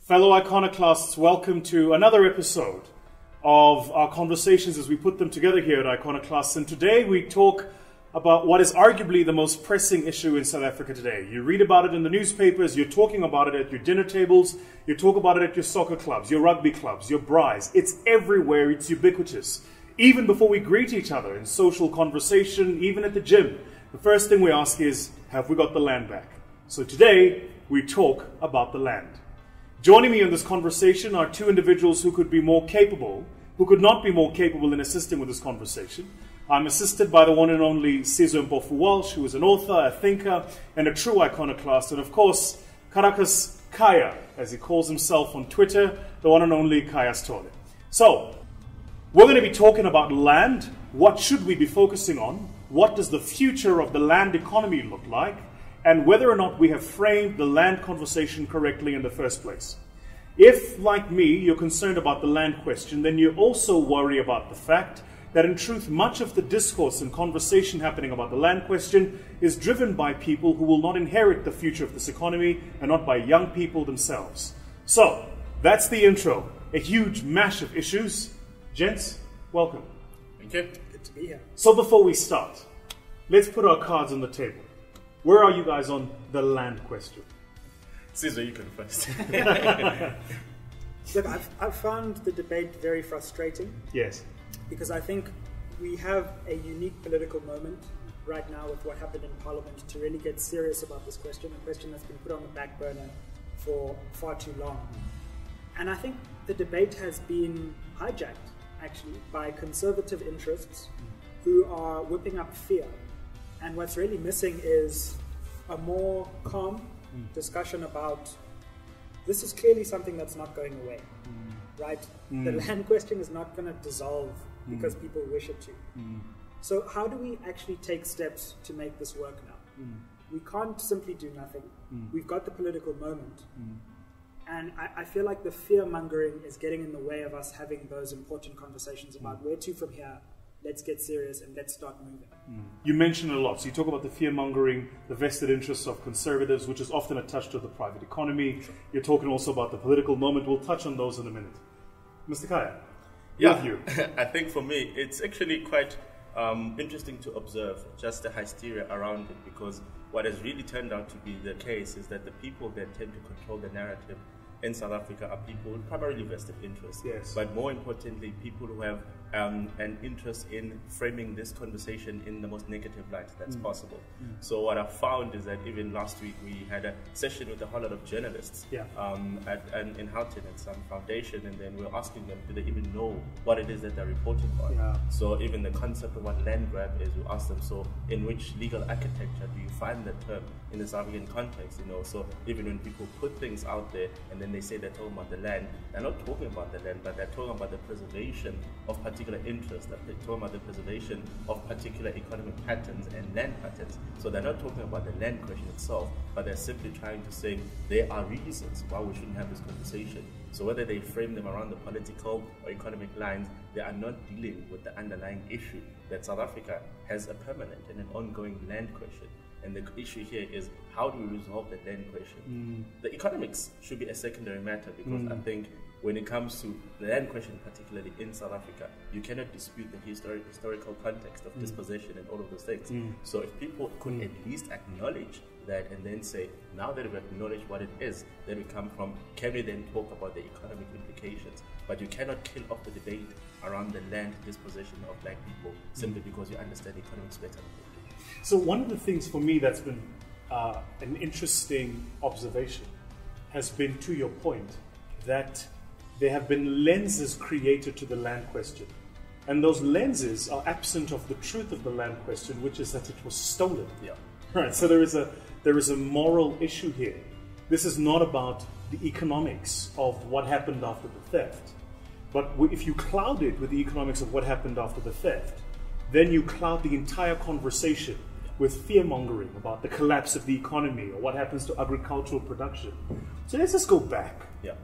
Fellow iconoclasts, welcome to another episode of our conversations as we put them together here at Iconoclasts. And today we talk about what is arguably the most pressing issue in South Africa today. You read about it in the newspapers, you're talking about it at your dinner tables, you talk about it at your soccer clubs, your rugby clubs, your braais. It's everywhere, it's ubiquitous. Even before we greet each other in social conversation, even at the gym, the first thing we ask is, have we got the land back? So today we talk about the land. Joining me in this conversation are two individuals who could not be more capable in assisting with this conversation. I'm assisted by the one and only Sizwe Mpofu-Walsh, who is an author, a thinker, and a true iconoclast. And of course, Khaya, as he calls himself on Twitter, the one and only Khaya Sithole. So, we're going to be talking about land. What should we be focusing on? What does the future of the land economy look like? And whether or not we have framed the land conversation correctly in the first place. If, like me, you're concerned about the land question, then you also worry about the fact that in truth, much of the discourse and conversation happening about the land question is driven by people who will not inherit the future of this economy and not by young people themselves. So, that's the intro. A huge mash of issues. Gents, welcome. Thank you. Good to be here. So before we start, let's put our cards on the table. Where are you guys on the land question? Sizwe, you can first. Look, I've found the debate very frustrating. Yes. Because I think we have a unique political moment right now with what happened in Parliament to really get serious about this question, a question that's been put on the back burner for far too long. And I think the debate has been hijacked, actually, by conservative interests who are whipping up fear. And what's really missing is a more calm discussion about this is clearly something that's not going away, right? The land question is not going to dissolve because people wish it to. So how do we actually take steps to make this work now? We can't simply do nothing. We've got the political moment. And I feel like the fear-mongering is getting in the way of us having those important conversations about where to from here. Let's get serious and let's start moving. You mentioned a lot. So you talk about the fear-mongering, the vested interests of conservatives, which is often attached to the private economy. Sure. You're talking also about the political moment. We'll touch on those in a minute. Mr. Khaya, your view. I think for me, it's actually quite interesting to observe just the hysteria around it, because what has really turned out to be the case is that the people that tend to control the narrative in South Africa are people with primarily vested interests. Yes. But more importantly, people who have an interest in framing this conversation in the most negative light that's possible. So what I found is that even last week we had a session with a whole lot of journalists in Houghton at some foundation, and then we were asking them, do they even know what it is that they're reporting on? Yeah. So even the concept of what land grab is, we asked them, so in which legal architecture do you find that term in the South African context? You know, so even when people put things out there and then they say they're talking about the land, they're not talking about the land, but they're talking about the preservation of particular interests, that they're talking about the preservation of particular economic patterns and land patterns. So they're not talking about the land question itself, but they're simply trying to say there are reasons why we shouldn't have this conversation. So whether they frame them around the political or economic lines, they are not dealing with the underlying issue that South Africa has a permanent and an ongoing land question. And the issue here is, how do we resolve the land question? The economics should be a secondary matter, because I think when it comes to the land question, particularly in South Africa, you cannot dispute the historical context of dispossession and all of those things. So if people could at least acknowledge that and then say, now that we've acknowledged what it is, then we come from, can we then talk about the economic implications? But you cannot kill off the debate around the land dispossession of black people simply because you understand economics better. So one of the things for me that's been an interesting observation has been, to your point, that there have been lenses created to the land question. And those lenses are absent of the truth of the land question, which is that it was stolen. Yeah. Right. So there is a moral issue here. This is not about the economics of what happened after the theft. But if you cloud it with the economics of what happened after the theft, then you cloud the entire conversation with fear-mongering about the collapse of the economy or what happens to agricultural production. So let's just go back. Yeah.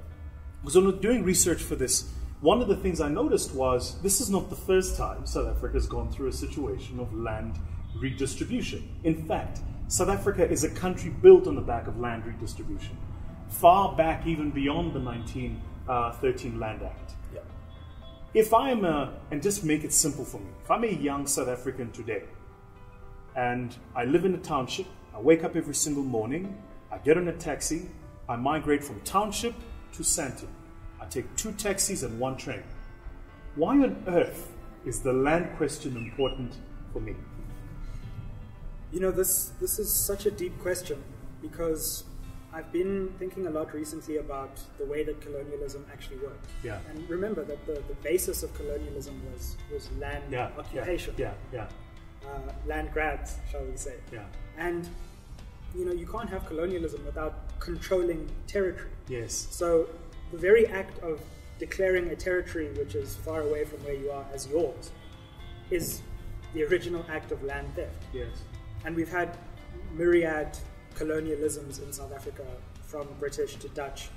Because when doing research for this, one of the things I noticed was this is not the first time South Africa has gone through a situation of land redistribution. In fact, South Africa is a country built on the back of land redistribution. far back even beyond the 1913 Land Act. Yeah. If I'm and just make it simple for me, if I'm a young South African today, and I live in a township, I wake up every single morning, I get on a taxi, I migrate from township to Sandton. I take 2 taxis and 1 train. Why on earth is the land question important for me? You know, this is such a deep question, because I've been thinking a lot recently about the way that colonialism actually worked. Yeah. And remember that the basis of colonialism was land occupation. Land grabs, shall we say. Yeah. And, you know, you can't have colonialism without controlling territory. Yes. So the very act of declaring a territory which is far away from where you are as yours is the original act of land theft. Yes. And we've had myriad colonialisms in South Africa, from British to Dutch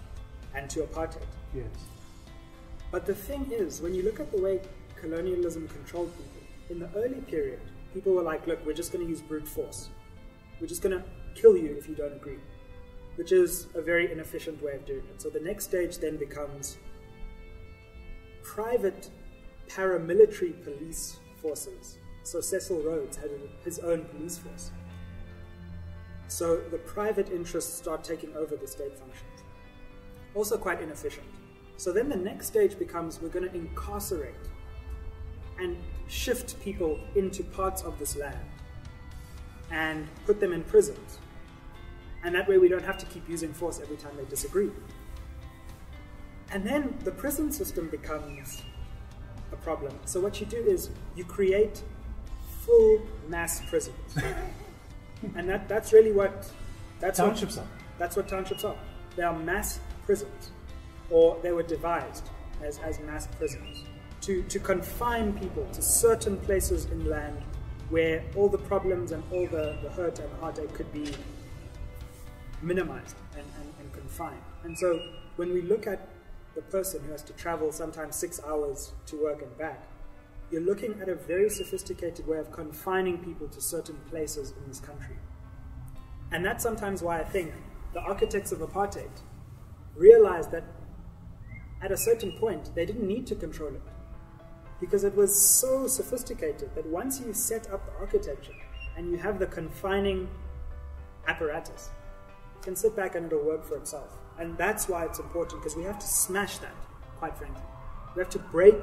and to apartheid. Yes. But the thing is, when you look at the way colonialism controlled people, in the early period, people were like, look, we're just going to use brute force. We're just going to kill you if you don't agree, which is a very inefficient way of doing it. So the next stage then becomes private paramilitary police forces. So Cecil Rhodes had his own police force. So the private interests start taking over the state functions. Also quite inefficient. So then the next stage becomes, we're going to incarcerate and shift people into parts of this land and put them in prisons. And that way we don't have to keep using force every time they disagree. And then the prison system becomes a problem. So what you do is you create full mass prisons. And that's really what Townships are. That's what townships are. They are mass prisons, or they were devised as mass prisons to confine people to certain places in land where all the problems and all the hurt and the heartache could be minimized and confined. And so when we look at the person who has to travel sometimes 6 hours to work and back, you're looking at a very sophisticated way of confining people to certain places in this country. And that's sometimes why I think the architects of apartheid realized that at a certain point they didn't need to control it, because it was so sophisticated that once you set up the architecture and you have the confining apparatus, you can sit back and it'll work for itself. And that's why it's important, because we have to smash that, quite frankly. We have to break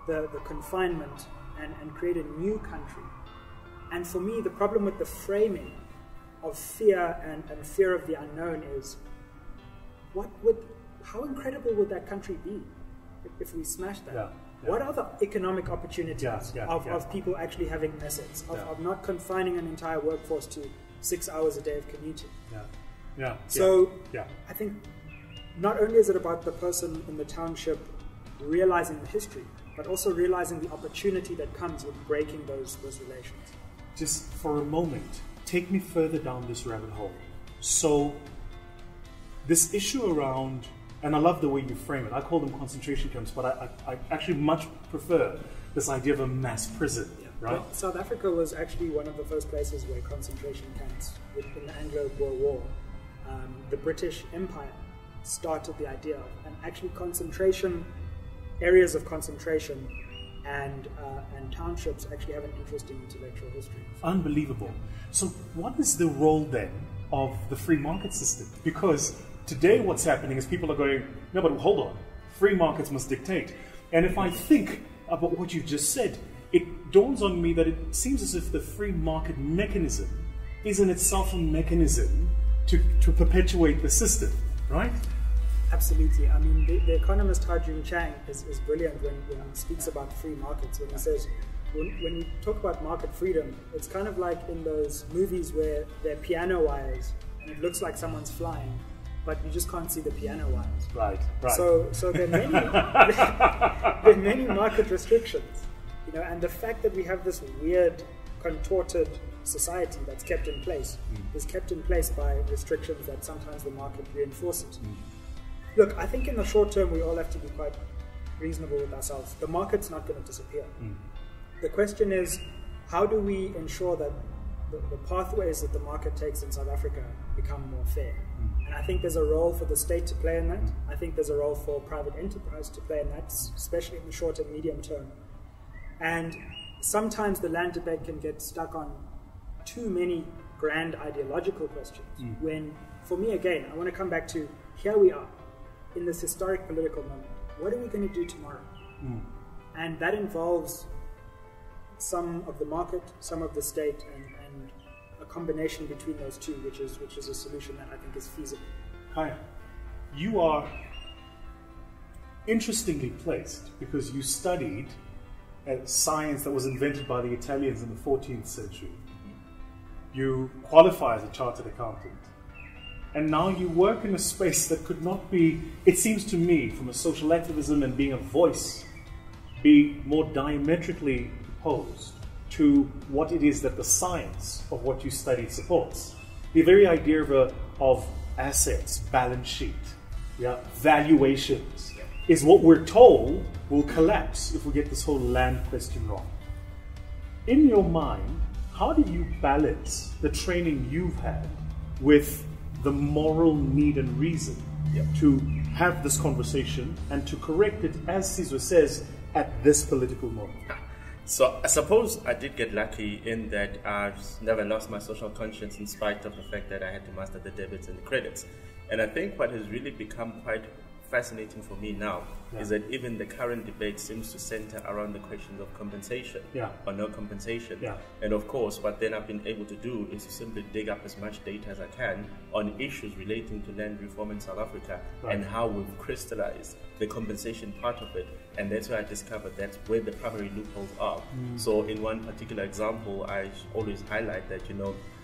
the confinement and create a new country. And for me, the problem with the framing of fear and fear of the unknown is, how incredible would that country be if we smash that? Yeah. What are the economic opportunities of people actually having assets, of not confining an entire workforce to 6 hours a day of commuting? I think not only is it about the person in the township realizing the history, but also realizing the opportunity that comes with breaking those relations. Just for a moment, take me further down this rabbit hole. So this issue around, and I love the way you frame it, I call them concentration camps, but I actually much prefer this idea of a mass prison, right? Well, South Africa was actually one of the first places where concentration camps, in the Anglo-Boer War, the British Empire started the idea of, and actually areas of concentration and townships actually have an interesting intellectual history. Unbelievable. So what is the role then of the free market system? Because today what's happening is people are going, no, but hold on, free markets must dictate. And if I think about what you just said, it dawns on me that it seems as if the free market mechanism is in itself a mechanism to perpetuate the system, right? Absolutely. I mean, the economist Ha-Joon Chang is brilliant when he speaks about free markets, when he says, when we talk about market freedom, it's kind of like in those movies where there are piano wires and it looks like someone's flying, but you just can't see the piano wires. Right. So there are many market restrictions, and the fact that we have this weird, contorted society that's kept in place is kept in place by restrictions that sometimes the market reinforces. Look, I think in the short term we all have to be quite reasonable with ourselves. The market's not going to disappear. The question is, how do we ensure that the pathways that the market takes in South Africa become more fair. And I think there's a role for the state to play in that. I think there's a role for private enterprise to play in that, especially in the short and medium term. And sometimes the land debate can get stuck on too many grand ideological questions. When, for me again, I want to come back to, here we are, in this historic political moment. What are we going to do tomorrow? And that involves some of the market, some of the state, and a combination between those two, which is a solution that I think is feasible. Khaya, you are interestingly placed because you studied a science that was invented by the Italians in the 14th century. You qualify as a chartered accountant. And now you work in a space that could not be, it seems to me, from a social activism and being a voice, be more diametrically opposed to what it is that the science of what you studied supports. The very idea of assets, balance sheet, valuations, is what we're told will collapse if we get this whole land question wrong. In your mind, how do you balance the training you've had with the moral need and reason to have this conversation and to correct it, as Sizwe says, at this political moment? So I suppose I did get lucky in that I've never lost my social conscience in spite of the fact that I had to master the debits and the credits. And I think what has really become quite fascinating for me now is that even the current debate seems to center around the questions of compensation or no compensation. And of course, what then I've been able to do is to simply dig up as much data as I can on issues relating to land reform in South Africa and how we've crystallized the compensation part of it. And that's where I discovered that's where the primary loopholes are. So in one particular example, I always highlight that,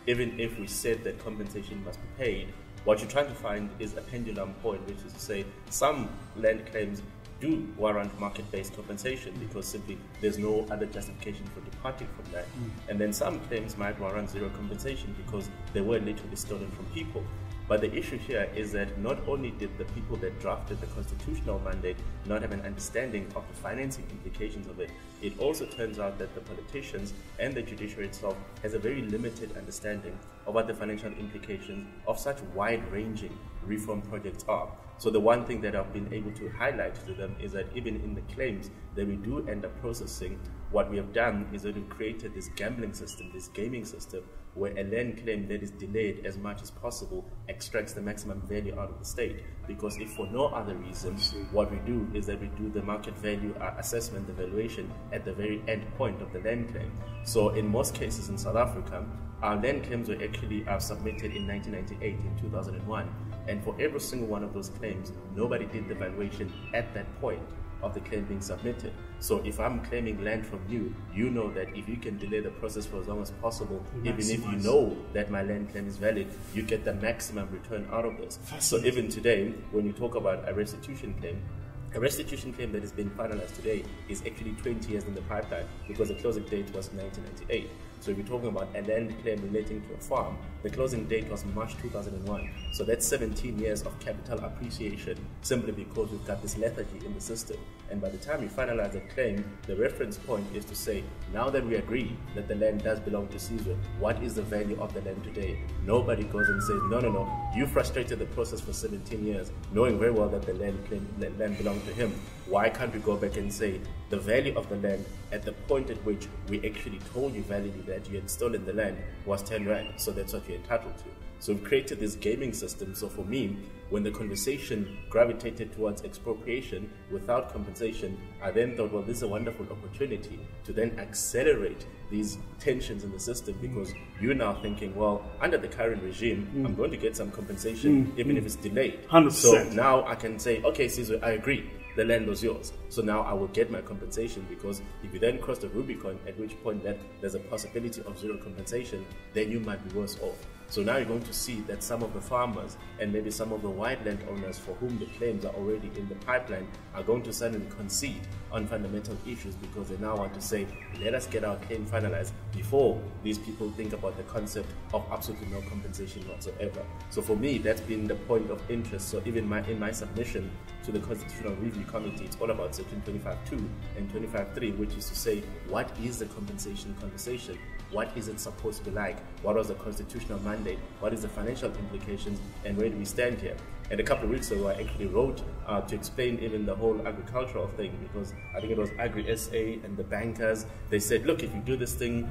even if we said that compensation must be paid, what you're trying to find is a pendulum point, which is to say some land claims do warrant market-based compensation because simply there's no other justification for departing from that. And then some claims might warrant zero compensation because they were literally stolen from people. But the issue here is that not only did the people that drafted the constitutional mandate not have an understanding of the financing implications of it, it also turns out that the politicians and the judiciary itself has a very limited understanding of what the financial implications of such wide-ranging reform projects are. So the one thing that I've been able to highlight to them is that even in the claims that we do end up processing, what we have done is that we've created this gambling system, this gaming system, where a land claim that is delayed as much as possible extracts the maximum value out of the state. Because if for no other reason, what we do is that we do the market value assessment, the valuation, at the very end point of the land claim. So in most cases in South Africa, our land claims were actually submitted in 1998, in 2001. And for every single one of those claims, nobody did the valuation at that point of the claim being submitted. So if I'm claiming land from you, you know that if you can delay the process for as long as possible, even if you know that my land claim is valid, you get the maximum return out of this. So even today, when you talk about a restitution claim that has been finalized today is actually 20 years in the pipeline because the closing date was 1998. So if you're talking about a land claim relating to a farm, the closing date was March 2001. So that's 17 years of capital appreciation simply because we've got this lethargy in the system. And by the time you finalize the claim, the reference point is to say, now that we agree that the land does belong to Sizwe, what is the value of the land today? Nobody goes and says, no, you frustrated the process for 17 years, knowing very well that the land belonged to him. Why can't we go back and say the value of the land at the point at which we actually told you validly that you had stolen the land was 10 Rand, so that's what you're entitled to. So we've created this gaming system. So for me, when the conversation gravitated towards expropriation without compensation, I then thought, well, this is a wonderful opportunity to then accelerate these tensions in the system because you're now thinking, well, under the current regime, I'm going to get some compensation even if it's delayed. 100%. So now I can say, okay, Sizwe, I agree. The land was yours. So now I will get my compensation because if you then cross the Rubicon, at which point that there's a possibility of zero compensation, then you might be worse off. So now you're going to see that some of the farmers and maybe some of the white landowners for whom the claims are already in the pipeline are going to suddenly concede on fundamental issues, because they now want to say, let us get our claim finalized before these people think about the concept of absolutely no compensation whatsoever. So for me, that's been the point of interest. So even in my submission to the Constitutional Review Committee, it's all about Section 25.2 and 25.3, which is to say, what is the compensation conversation? What is it supposed to be like? What was the constitutional mandate? What is the financial implications? And where do we stand here? And a couple of weeks ago, I actually wrote to explain even the whole agricultural thing, because I think it was Agri-SA and the bankers. They said, look, if you do this thing,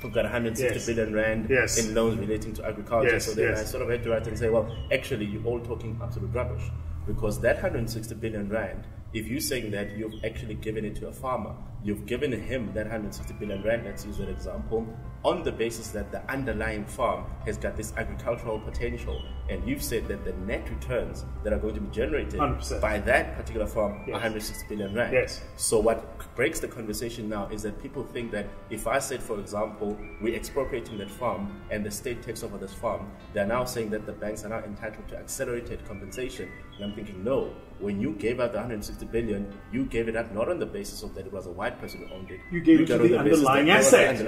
we've got 160 billion rand in loans relating to agriculture. So then I sort of had to write and say, well, actually, you're all talking absolute rubbish, because that 160 billion rand, if you're saying that you've actually given it to a farmer, you've given him that 160 billion rand, let's use that example, on the basis that the underlying farm has got this agricultural potential, and you've said that the net returns that are going to be generated 100%. By that particular farm are 160 billion rand. So what breaks the conversation now is that people think that if I said, for example, we're expropriating that farm and the state takes over this farm, they're now saying that the banks are now entitled to accelerated compensation. And I'm thinking, no, when you gave out the 160 billion, you gave it up not on the basis of that it was a white person who owned it. You gave it to the underlying asset.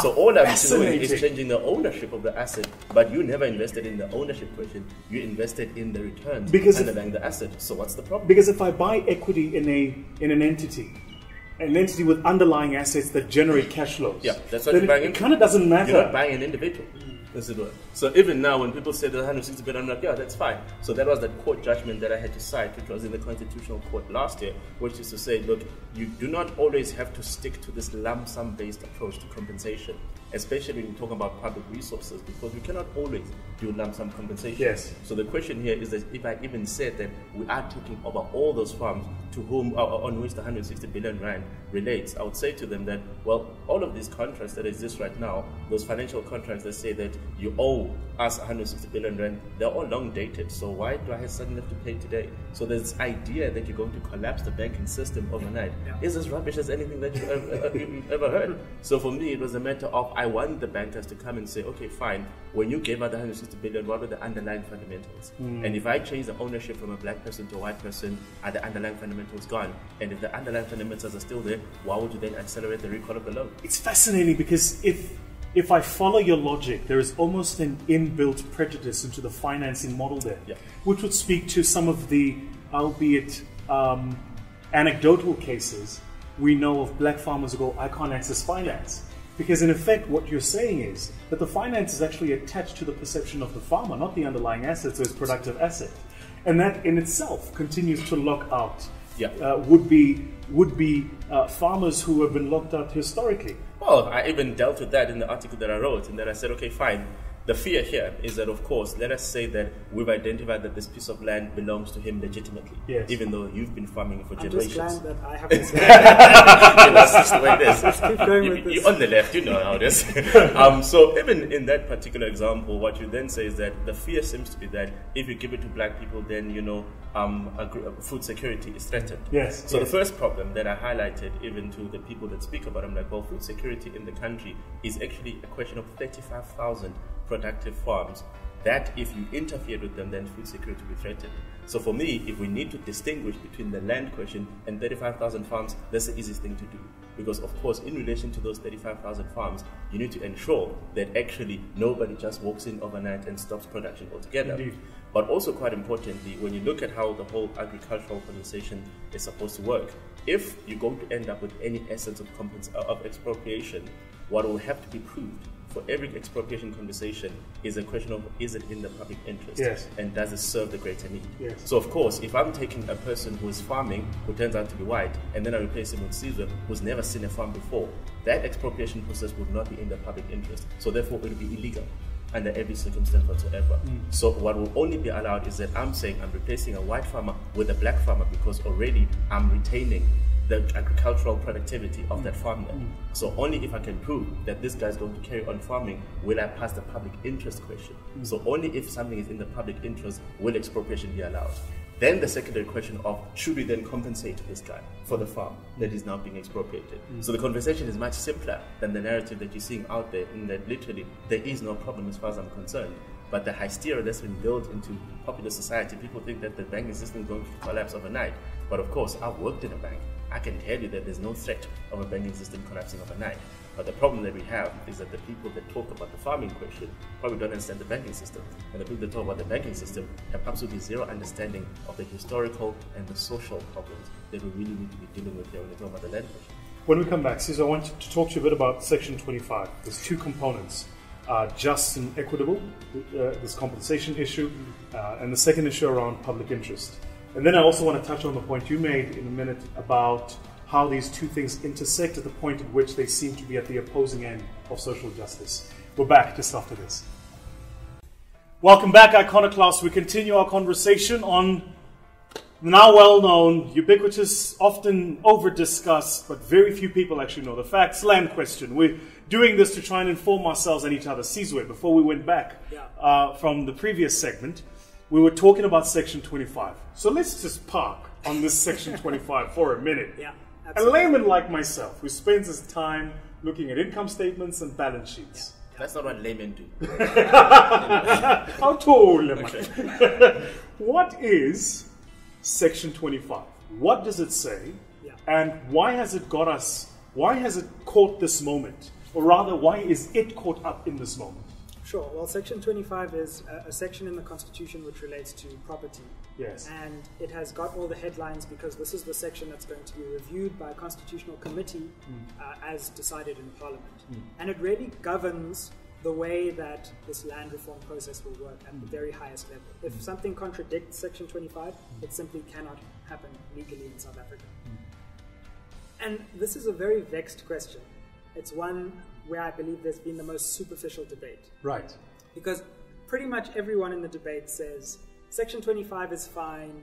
So all I'm doing is changing the ownership of the asset, but you never invested in the ownership question. You invested in the returns underlying the asset. So what's the problem? Because if I buy equity in an entity with underlying assets that generate cash flows, that's what you're buying. It kind of doesn't matter. You're not buying an individual. So even now, when people say there's 160 billion, I'm like, yeah, that's fine. So that was the court judgment that I had to cite, which was in the Constitutional Court last year, which is to say, look, you do not always have to stick to this lump sum based approach to compensation, especially when you talk about public resources, because we cannot always do lump sum compensation. So the question here is that if I even said that we are talking about all those farms to whom on which the 160 billion rand relates, I would say to them that, well, all of these contracts that exist right now, those financial contracts that say that you owe us 160 billion rand, they're all long dated. So why do I suddenly have to pay today? So this idea that you're going to collapse the banking system overnight is as rubbish as anything that you've ever heard. So for me, it was a matter of, I want the bankers to come and say, okay, fine, when you gave out the 160 billion, what were the underlying fundamentals? And if I change the ownership from a black person to a white person, are the underlying fundamentals gone? And if the underlying fundamentals are still there, why would you then accelerate the recall of the loan? It's fascinating, because if I follow your logic, there is almost an inbuilt prejudice into the financing model there, which would speak to some of the, albeit anecdotal cases we know of black farmers who go, I can't access finance. Because in effect, what you're saying is that the finance is actually attached to the perception of the farmer, not the underlying asset, so it's productive asset. And that in itself continues to lock out would be farmers who have been locked out historically. Well, I even dealt with that in the article that I wrote, and then I said, okay, fine. The fear here is that, of course, let us say that we've identified that this piece of land belongs to him legitimately, even though you've been farming for generations. I'm just glad that I haven't said that. That's just the way it is. Let's keep going with this. You're on the left, you know how it is. So even in that particular example, what you then say is that the fear seems to be that if you give it to black people, then, you know, food security is threatened. So the first problem that I highlighted even to the people that speak about it, I'm like, well, food security in the country is actually a question of 35,000 productive farms that if you interfered with them, then food security will be threatened. So for me, if we need to distinguish between the land question and 35,000 farms, that's the easiest thing to do. Because of course, in relation to those 35,000 farms, you need to ensure that actually nobody just walks in overnight and stops production altogether. Indeed. But also quite importantly, when you look at how the whole agricultural conversation is supposed to work, if you're going to end up with any essence of expropriation, what will have to be proved for every expropriation conversation is a question of, is it in the public interest? And does it serve the greater need? So of course, if I'm taking a person who is farming, who turns out to be white, and then I replace him with Sizwe, who's never seen a farm before, that expropriation process would not be in the public interest. So therefore, it would be illegal under every circumstance whatsoever. So what will only be allowed is that I'm saying I'm replacing a white farmer with a black farmer because already I'm retaining the agricultural productivity of that farmland. So only if I can prove that this guy is going to carry on farming will I pass the public interest question. So only if something is in the public interest will expropriation be allowed. Then the secondary question of, should we then compensate this guy for the farm that is now being expropriated? So the conversation is much simpler than the narrative that you're seeing out there, in that literally there is no problem as far as I'm concerned. But the hysteria that's been built into popular society, people think that the banking system is going to collapse overnight. But of course, I've worked in a bank. I can tell you that there's no threat of a banking system collapsing overnight. But the problem that we have is that the people that talk about the farming question probably don't understand the banking system. And the people that talk about the banking system have absolutely zero understanding of the historical and the social problems that we really need to be dealing with here when we talk about the land question. When we come back, Sizwe, I want to talk to you a bit about Section 25. There's two components, just and equitable, this compensation issue, and the second issue around public interest. And then I also want to touch on the point you made in a minute about how these two things intersect at the point at which they seem to be at the opposing end of social justice. We're back just after this. Welcome back, Iconoclasts. We continue our conversation on the now well-known, ubiquitous, often over-discussed, but very few people actually know the facts, land question. We're doing this to try and inform ourselves and each other. Sizwe, before we went back from the previous segment, we were talking about Section 25. So let's just park on this Section 25 for a minute. Yeah. A layman like myself, who spends his time looking at income statements and balance sheets. Yeah. That's not what laymen do. How tall am I? What is Section 25? What does it say? Yeah. And why has it got us, why has it caught this moment? Or rather, why is it caught up in this moment? Sure. Well, Section 25 is a section in the Constitution which relates to property. Yes. And it has got all the headlines because this is the section that's going to be reviewed by a constitutional committee as decided in Parliament. And it really governs the way that this land reform process will work at the very highest level. If something contradicts Section 25, it simply cannot happen legally in South Africa. And this is a very vexed question. It's one where I believe there's been the most superficial debate. Right. Because pretty much everyone in the debate says Section 25 is fine,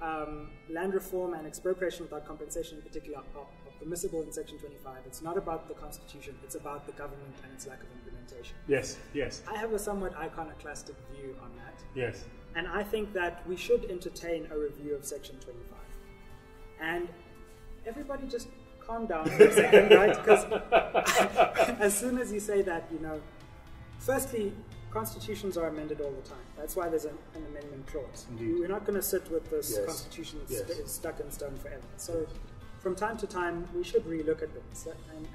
land reform and expropriation without compensation in particular are permissible in Section 25. It's not about the Constitution, it's about the government and its lack of implementation. Yes, yes. I have a somewhat iconoclastic view on that. Yes. And I think that we should entertain a review of Section 25. And everybody just calm down for a second, right? Because as soon as you say that, you know, firstly, constitutions are amended all the time. That's why there's an amendment clause. Indeed. We're not going to sit with this constitution Yes. that's stuck in stone forever. So from time to time, we should relook at things.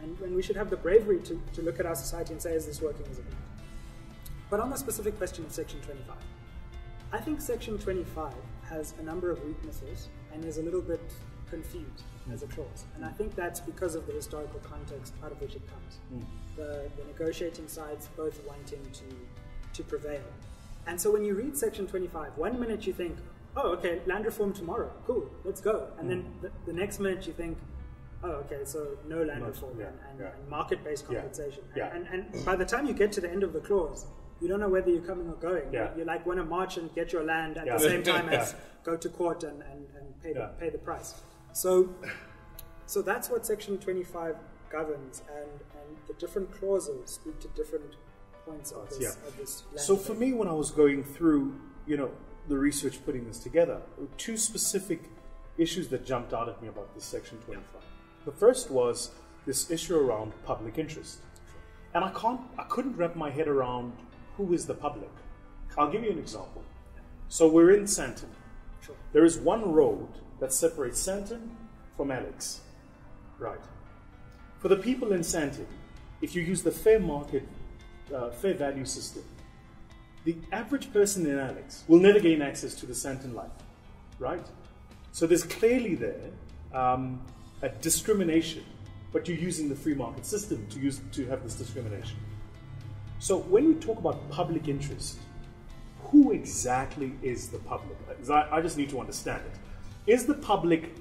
And we should have the bravery to look at our society and say, is this working, is it not? But on the specific question of Section 25, I think Section 25 has a number of weaknesses and is a little bit confused as a clause. And I think that's because of the historical context out of which it comes. The negotiating sides both wanting to prevail. And so when you read Section 25, 1 minute you think, oh, okay, land reform tomorrow, cool, let's go. And then the next minute you think, oh, okay, so no land reform and market-based compensation. And by the time you get to the end of the clause, you don't know whether you're coming or going. You like want to march and get your land at the same time as go to court and pay the price. So that's what Section 25 governs, and the different clauses speak to different points of this land. So for me, when I was going through, the research putting this together, there were two specific issues that jumped out at me about this Section 25. The first was this issue around public interest. And I couldn't wrap my head around who is the public. I'll give you an example. So we're in Sandton. There is one road that separates Sandton from Alex. Right. For the people in Sandton, if you use the fair market, fair value system, the average person in Alex will never gain access to the Sandton life. Right? So there's clearly there a discrimination, but you're using the free market system to have this discrimination. So when we talk about public interest, who exactly is the public? I just need to understand it. Is the public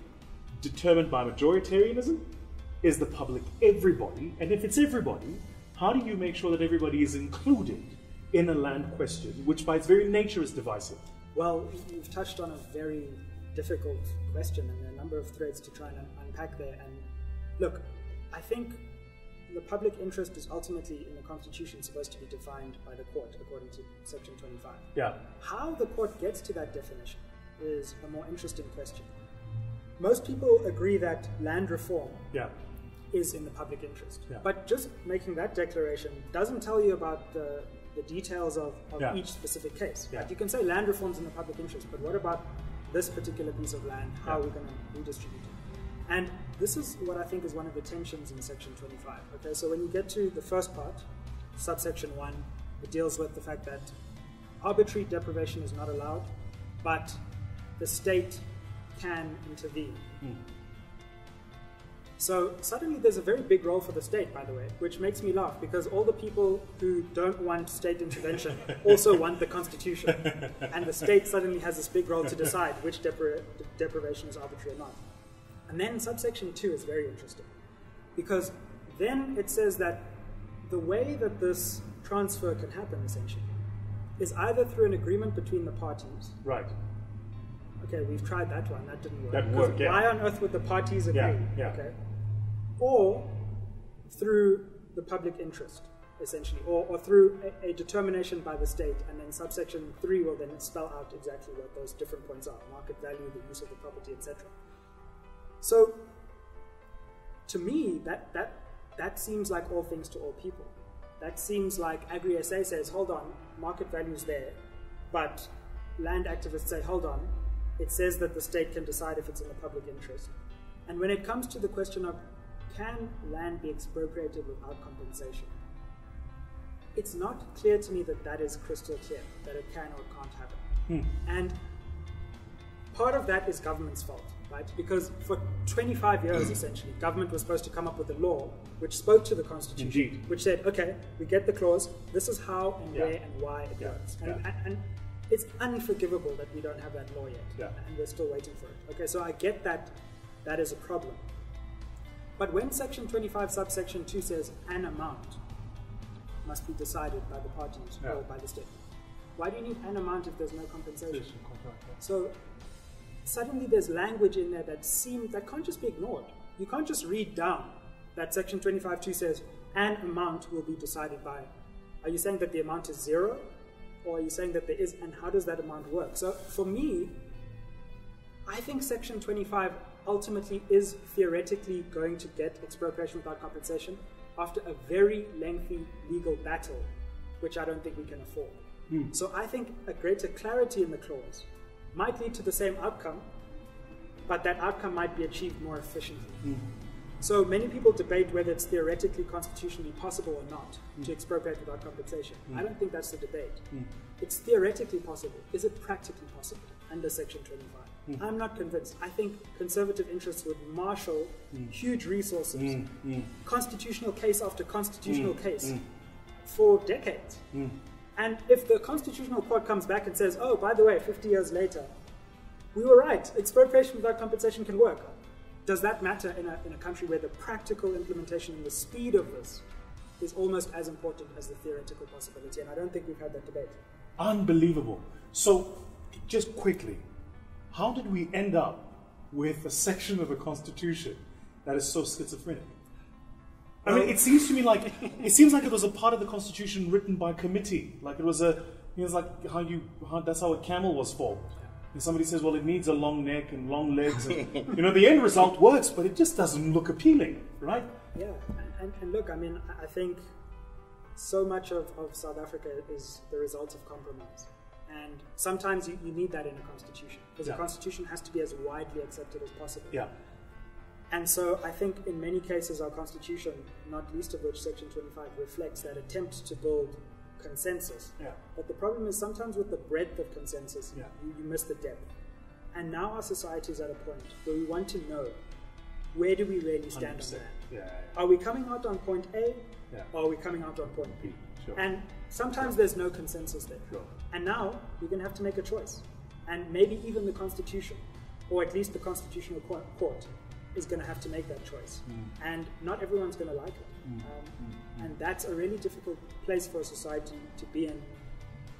determined by majoritarianism? Is the public everybody? And if it's everybody, how do you make sure that everybody is included in a land question, which by its very nature is divisive? Well, you've touched on a very difficult question, and there are a number of threads to try and unpack there. And look, I think the public interest is ultimately in the Constitution supposed to be defined by the court according to Section 25. Yeah. How the court gets to that definition is a more interesting question. Most people agree that land reform is in the public interest. Yeah. But just making that declaration doesn't tell you about the details of each specific case. Yeah. Like you can say land reform's in the public interest, but what about this particular piece of land? How are we going to redistribute it? And this is what I think is one of the tensions in Section 25. Okay, so when you get to the first part, subsection 1, it deals with the fact that arbitrary deprivation is not allowed, but the state can intervene. So suddenly there's a very big role for the state, by the way, which makes me laugh, because all the people who don't want state intervention also want the Constitution. And the state suddenly has this big role to decide which deprivation is arbitrary or not. And then subsection 2 is very interesting, because then it says that the way that this transfer can happen, essentially, is either through an agreement between the parties. Right. Okay, we've tried that one. That didn't work. That worked, yeah. Why on earth would the parties agree? Yeah. Okay. Or through the public interest, essentially, or through a determination by the state, and then subsection 3 will then spell out exactly what those different points are: market value, the use of the property, etc. So, to me, that seems like all things to all people. That seems like Agri-SA says, hold on, market value is there, but land activists say, hold on, it says that the state can decide if it's in the public interest. And when it comes to the question of can land be expropriated without compensation, it's not clear to me that that is crystal clear, that it can or can't happen. And part of that is government's fault, right? Because for 25 years, essentially, government was supposed to come up with a law which spoke to the Constitution, Indeed. which said, okay, we get the clause, this is how and where and why it works. And it's unforgivable that we don't have that law yet, and we're still waiting for it. Okay, so I get that that is a problem. But when Section 25, subsection 2 says an amount must be decided by the parties or by the state, why do you need an amount if there's no compensation? So suddenly there's language in there that can't just be ignored. You can't just read down that Section 25.2 says an amount will be decided by. Are you saying that the amount is 0? Or are you saying that there is, and how does that amount work? So for me, I think Section 25 ultimately is theoretically going to get expropriation without compensation after a very lengthy legal battle, which I don't think we can afford. So I think a greater clarity in the clause might lead to the same outcome, but that outcome might be achieved more efficiently. So many people debate whether it's theoretically constitutionally possible or not to expropriate without compensation. I don't think that's the debate. It's theoretically possible. Is it practically possible under Section 25? I'm not convinced. I think conservative interests would marshal huge resources, constitutional case after constitutional case, for decades. And if the Constitutional Court comes back and says, oh, by the way, 50 years later, we were right, expropriation without compensation can work. Does that matter in a country where the practical implementation and the speed of this is almost as important as the theoretical possibility? And I don't think we've had that debate. Unbelievable. So, just quickly, how did we end up with a section of the Constitution that is so schizophrenic? I mean, it seems to me like it was a part of the Constitution written by committee. Like it was like that's how a camel was formed. And somebody says, well, it needs a long neck and long legs. And, the end result works, but it just doesn't look appealing, right? Yeah, and look, I mean, I think so much of South Africa is the result of compromise. And sometimes you need that in a constitution, because a constitution has to be as widely accepted as possible. Yeah. And so I think in many cases our constitution, not least of which Section 25, reflects that attempt to build consensus. But the problem is sometimes with the breadth of consensus, you miss the depth. And now our society is at a point where we want to know, where do we really stand 100%. On that? Are we coming out on point A, or are we coming out on point B? Sure. And sometimes there's no consensus there. Sure. And now we're going to have to make a choice. And maybe even the Constitution, or at least the Constitutional Court, is going to have to make that choice. And not everyone's going to like it. And that's a really difficult place for a society to be in.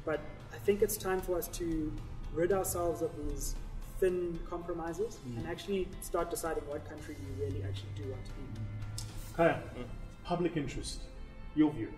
But I think it's time for us to rid ourselves of these thin compromises and actually start deciding what country we really actually do want to be. Khaya, public interest, your view.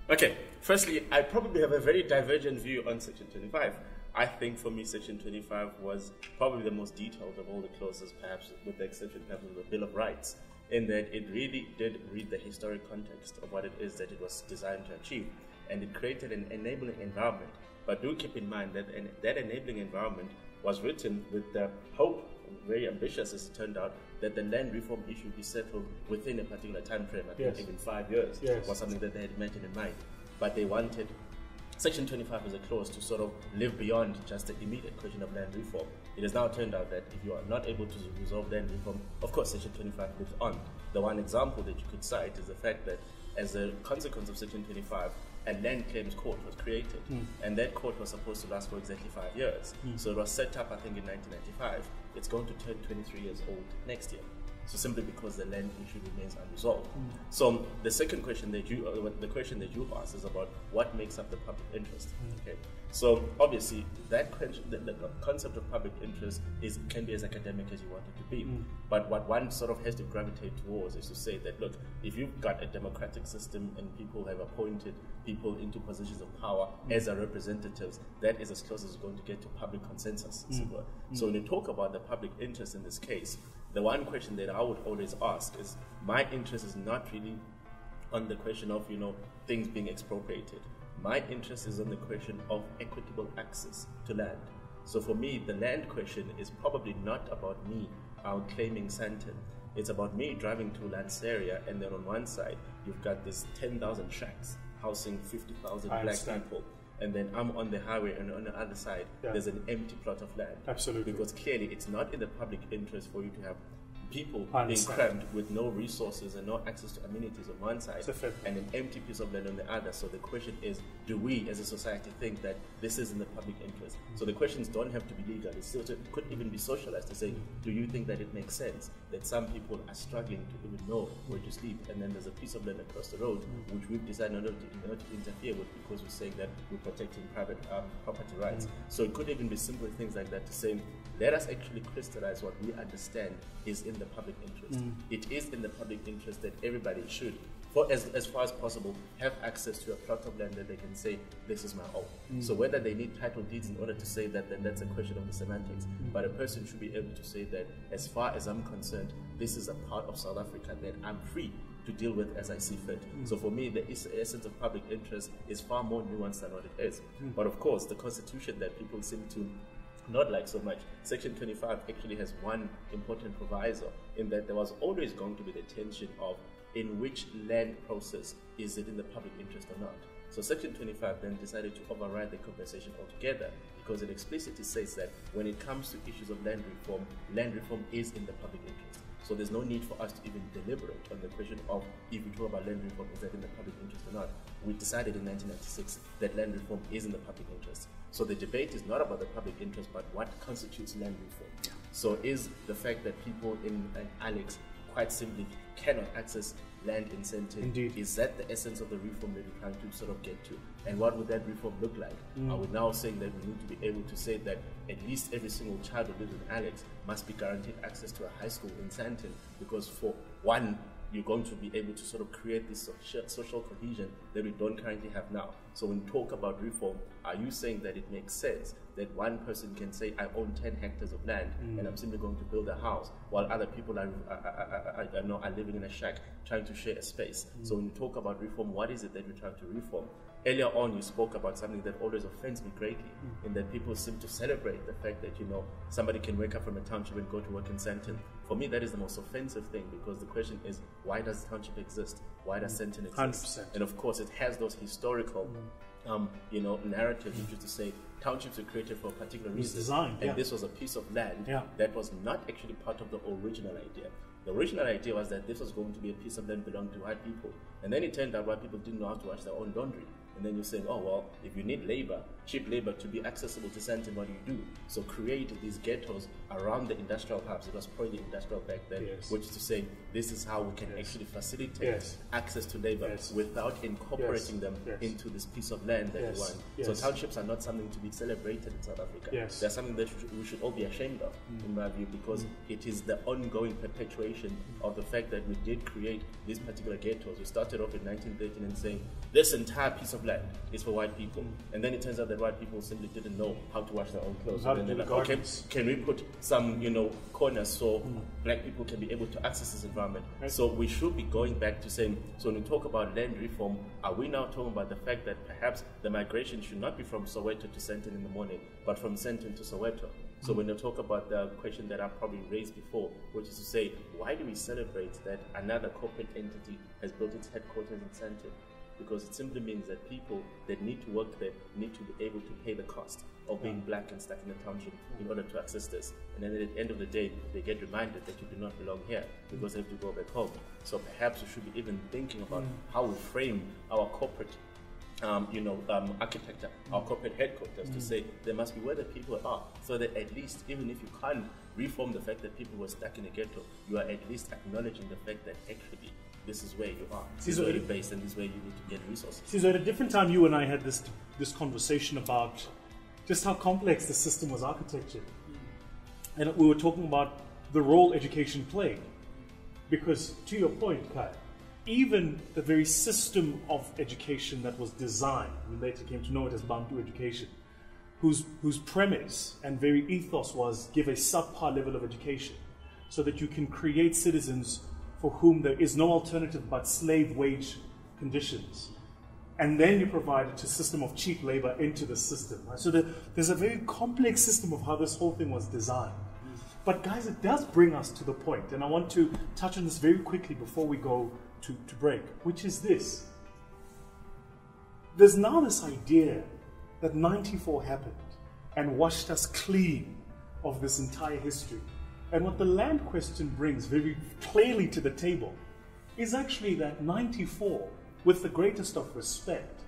Okay, firstly, I probably have a very divergent view on Section 25. I think for me, Section 25 was probably the most detailed of all the clauses, perhaps with the exception perhaps of the Bill of Rights, in that it really did read the historic context of what it is that it was designed to achieve. And it created an enabling environment. But do keep in mind that that enabling environment was written with the hope very ambitious as it turned out, that the land reform issue be settled within a particular time frame. I think even 5 years was something that they had imagined in mind. But they wanted Section 25 as a clause to sort of live beyond just the immediate question of land reform. It has now turned out that if you are not able to resolve land reform, of course Section 25 lives on. The one example that you could cite is the fact that as a consequence of Section 25, a land claims court was created, and that court was supposed to last for exactly 5 years. So it was set up, I think, in 1995. It's going to turn 23 years old next year. So simply because the land issue remains unresolved. So the second question that the question that you asked is about what makes up the public interest. Okay. So obviously that question, the concept of public interest can be as academic as you want it to be. But what one sort of has to gravitate towards is to say that, look, if you've got a democratic system and people have appointed people into positions of power as their representatives, that is as close as you're going to get to public consensus. So when you talk about the public interest in this case, the one question that I would always ask is, my interest is not really on the question of, things being expropriated. My interest is on the question of equitable access to land. So for me, the land question is probably not about me claiming Sandton. It's about me driving to Lanseria, and then on one side, you've got this 10,000 shacks housing 50,000 black people. And then I'm on the highway, and on the other side, there's an empty plot of land. Absolutely. Because clearly it's not in the public interest for you to have people being crammed with no resources and no access to amenities on one side and an empty piece of land on the other. So the question is, do we as a society think that this is in the public interest? So the questions don't have to be legal. It could even be socialized to say, do you think that it makes sense that some people are struggling to even know where to sleep, and then there's a piece of land across the road which we've decided not to interfere with because we're saying that we're protecting private property rights. So it could even be simple things like that, to say, let us actually crystallize what we understand is in the public interest. It is in the public interest that everybody should, for as far as possible, have access to a plot of land that they can say, this is my own. So whether they need title deeds in order to say that, then that's a question of the semantics. But a person should be able to say that, as far as I'm concerned, this is a part of South Africa that I'm free to deal with as I see fit. So for me, the essence of public interest is far more nuanced than what it is. But of course, the constitution that people seem to not like so much, Section 25 actually has one important proviso, in that there was always going to be the tension of in which land process is it in the public interest or not. So Section 25 then decided to override the conversation altogether, because it explicitly says that when it comes to issues of land reform is in the public interest. So there's no need for us to even deliberate on the question of, if we talk about land reform, is that in the public interest or not. We decided in 1996 that land reform is in the public interest. So the debate is not about the public interest, but what constitutes land reform. So is the fact that people in Alex quite simply cannot access land in Sandton, is that the essence of the reform that we're trying to sort of get to? And what would that reform look like? Are we now saying that we need to be able to say that at least every single child who lives in Alex must be guaranteed access to a high school in Sandton? Because for one, you're going to be able to sort of create this social cohesion that we don't currently have now. So when you talk about reform, are you saying that it makes sense that one person can say, I own 10 hectares of land and I'm simply going to build a house, while other people are living in a shack trying to share a space? So when you talk about reform, what is it that we're trying to reform? Earlier on, you spoke about something that always offends me greatly, in that people seem to celebrate the fact that, somebody can wake up from a township and go to work in Sandton. For me, that is the most offensive thing, because the question is, why does the township exist? Why does Sandton exist? 100%. And of course, it has those historical narratives, which is to say, townships were created for a particular reason. And this was a piece of land that was not actually part of the original idea. The original idea was that this was going to be a piece of land belonging to white people. And then it turned out white people didn't know how to wash their own laundry. And then you're saying, oh, well, if you need labor, cheap labor, to be accessible to Sandton, what do you do? So create these ghettos around the industrial hubs. It was probably industrial back then, which is to say, this is how we can actually facilitate access to labor without incorporating them into this piece of land that we want. So townships are not something to be celebrated in South Africa. They're something that we should all be ashamed of, in my view, because it is the ongoing perpetuation of the fact that we did create these particular ghettos. We started off in 1913 and saying, this entire piece of land is for white people. And then it turns out that that white people simply didn't know how to wash their own clothes. How to and do then the they're like, okay, gardens. can we put some, corners so black people can be able to access this environment? Right. So we should be going back to saying, so when we talk about land reform, are we now talking about the fact that perhaps the migration should not be from Soweto to Sandton in the morning, but from Sandton to Soweto? So when you talk about the question that I probably raised before, which is to say, why do we celebrate that another corporate entity has built its headquarters in Sandton? Because it simply means that people that need to work there need to be able to pay the cost of being black and stuck in the township in order to access this. And then at the end of the day, they get reminded that you do not belong here because they have to go back home. So perhaps we should be even thinking about how we frame our corporate architecture, our corporate headquarters, to say there must be where the people are, so that at least, even if you can't reform the fact that people were stuck in a ghetto, you are at least acknowledging the fact that actually this is where you are, this is where you're based, and this is where you need to get resources. So at a different time, you and I had this conversation about just how complex the system was architected. And we were talking about the role education played. Because to your point, Khaya, even the very system of education that was designed, we later came to know it as Bantu education, whose premise and very ethos was give a subpar level of education so that you can create citizens for whom there is no alternative but slave wage conditions. And then you provide a system of cheap labor into the system. Right? So there's a very complex system of how this whole thing was designed. But guys, it does bring us to the point, and I want to touch on this very quickly before we go to break, which is this. There's now this idea that 94 happened and washed us clean of this entire history. And what the land question brings very clearly to the table is actually that 94, with the greatest of respect,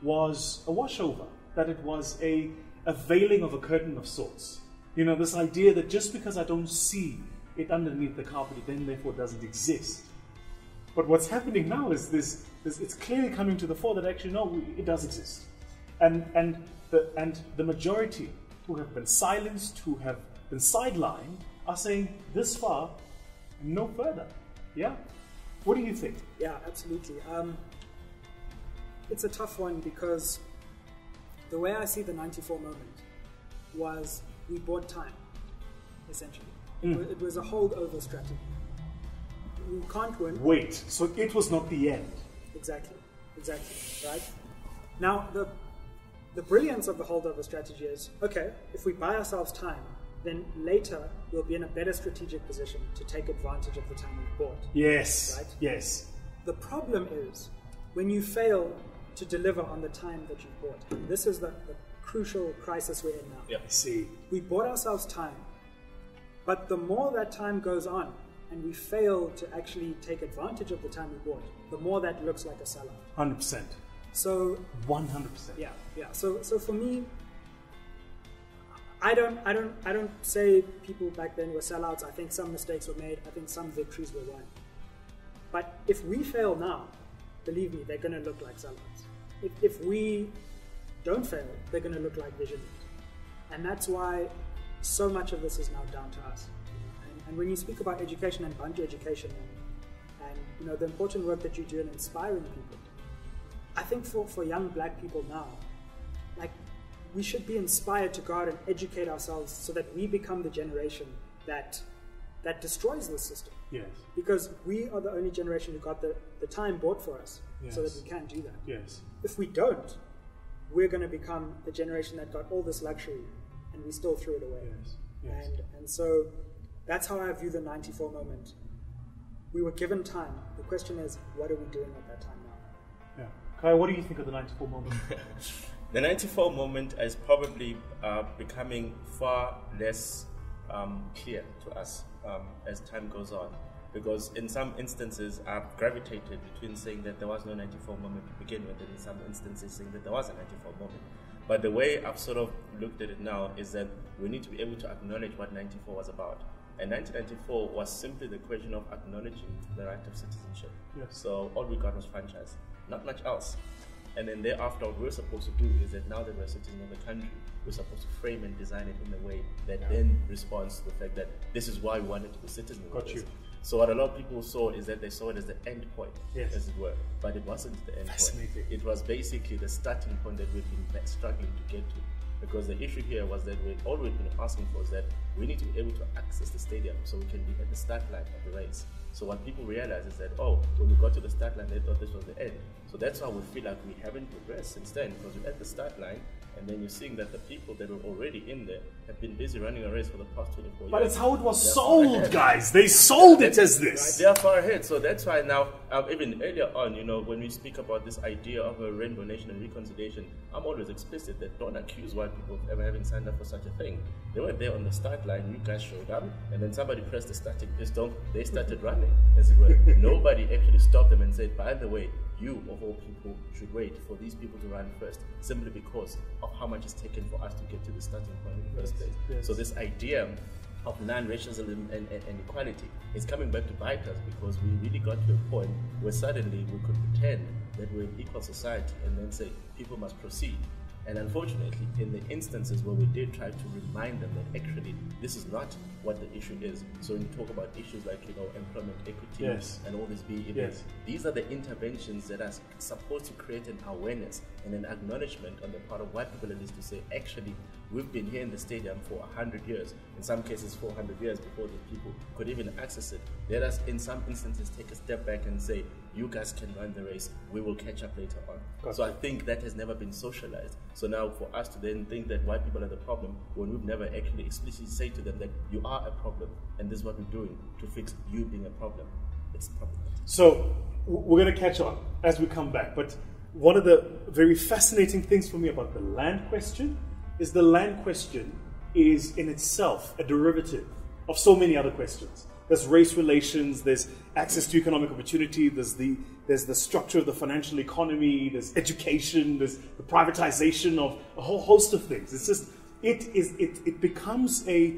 was a washover, that it was a veiling of a curtain of sorts. You know, this idea that just because I don't see it underneath the carpet, it then therefore doesn't exist. But what's happening now is it's clearly coming to the fore that actually, no, it does exist. And the majority who have been silenced, who have been sidelined, are saying this far, no further. Yeah? What do you think? Yeah, absolutely. It's a tough one because the way I see the 94 moment was we bought time, essentially. It was a holdover strategy. We can't win. Wait, so it was not the end. Exactly, right? Now, the brilliance of the holdover strategy is, okay, if we buy ourselves time, then later we'll be in a better strategic position to take advantage of the time we've bought. Yes, right? Yes. The problem is when you fail to deliver on the time that you've bought. And this is the crucial crisis we're in now. Yeah. I see. We bought ourselves time, but the more that time goes on and we fail to actually take advantage of the time we bought, the more that looks like a sellout. 100%. So 100%. Yeah. So for me, I don't say people back then were sellouts. I think some mistakes were made. I think some victories were won. But if we fail now, believe me, they're going to look like sellouts. If we don't fail, they're going to look like visionaries. And that's why so much of this is now down to us. And when you speak about education and Bantu education and you know the important work that you do in inspiring people, I think for young black people now, like, we should be inspired to go out and educate ourselves so that we become the generation that destroys this system. Yes. Because we are the only generation who got the time bought for us, Yes. so that we can do that. Yes. If we don't, we're going to become the generation that got all this luxury and we still threw it away. Yes. Yes. And so that's how I view the 94 moment. We were given time. The question is, what are we doing at that time now? Yeah. Khaya, what do you think of the 94 moment? The 94 moment is probably becoming far less clear to us as time goes on, because in some instances I've gravitated between saying that there was no 94 moment to begin with, and in some instances saying that there was a 94 moment. But the way I've sort of looked at it now is that we need to be able to acknowledge what 94 was about. And 1994 was simply the question of acknowledging the right of citizenship. Yes. So all we got was franchise, not much else. And then thereafter, what we're supposed to do is that now that we're citizens of the country, we're supposed to frame and design it in a way that then responds to the fact that this is why we wanted to be citizens of Got this. you. So what a lot of people saw is that they saw it as the end point, Yes. as it were. But it wasn't the end point. Fascinating. It was basically the starting point that we've been struggling to get to. Because the issue here was that all we've been asking for is that we need to be able to access the stadium so we can be at the start line of the race. So what people realize is that, when we got to the start line, they thought this was the end. So that's why we feel like we haven't progressed since then, because we're at the start line, and then you're seeing that the people that were already in there have been busy running a race for the past 24 years. But it's how it was sold, guys. They sold it as this. They are far ahead. So that's why now, even earlier on, when we speak about this idea of a rainbow nation and reconciliation, I'm always explicit that don't accuse white people of ever having signed up for such a thing. They were there on the start line, you guys showed up, and then somebody pressed the starting pistol, they started running, as it were. Nobody actually stopped them and said, by the way, you, of all people, should wait for these people to run first, simply because of how much it's taken for us to get to the starting point in the first place. Yes. So this idea of non-racialism and equality is coming back to bite us, because we really got to a point where suddenly we could pretend that we're an equal society and then say people must proceed. And unfortunately, in the instances where we did try to remind them that actually this is not what the issue is. So when you talk about issues like employment equity and all these BEVs, these are the interventions that are supposed to create an awareness and an acknowledgement on the part of white people, at least, to say, actually, we've been here in the stadium for 100 years, in some cases 400 years before the people could even access it. Let us, in some instances, take a step back and say, you guys can run the race, we will catch up later on. Gotcha. So I think that has never been socialized. So now for us to then think that white people are the problem, when we've never actually explicitly say to them that you are a problem, and this is what we're doing to fix you being a problem, it's problematic. So we're going to catch on as we come back, but one of the very fascinating things for me about the land question is the land question is in itself a derivative of so many other questions. There's race relations, there's access to economic opportunity, there's the structure of the financial economy, there's education, there's the privatization of a whole host of things. It's just, it becomes the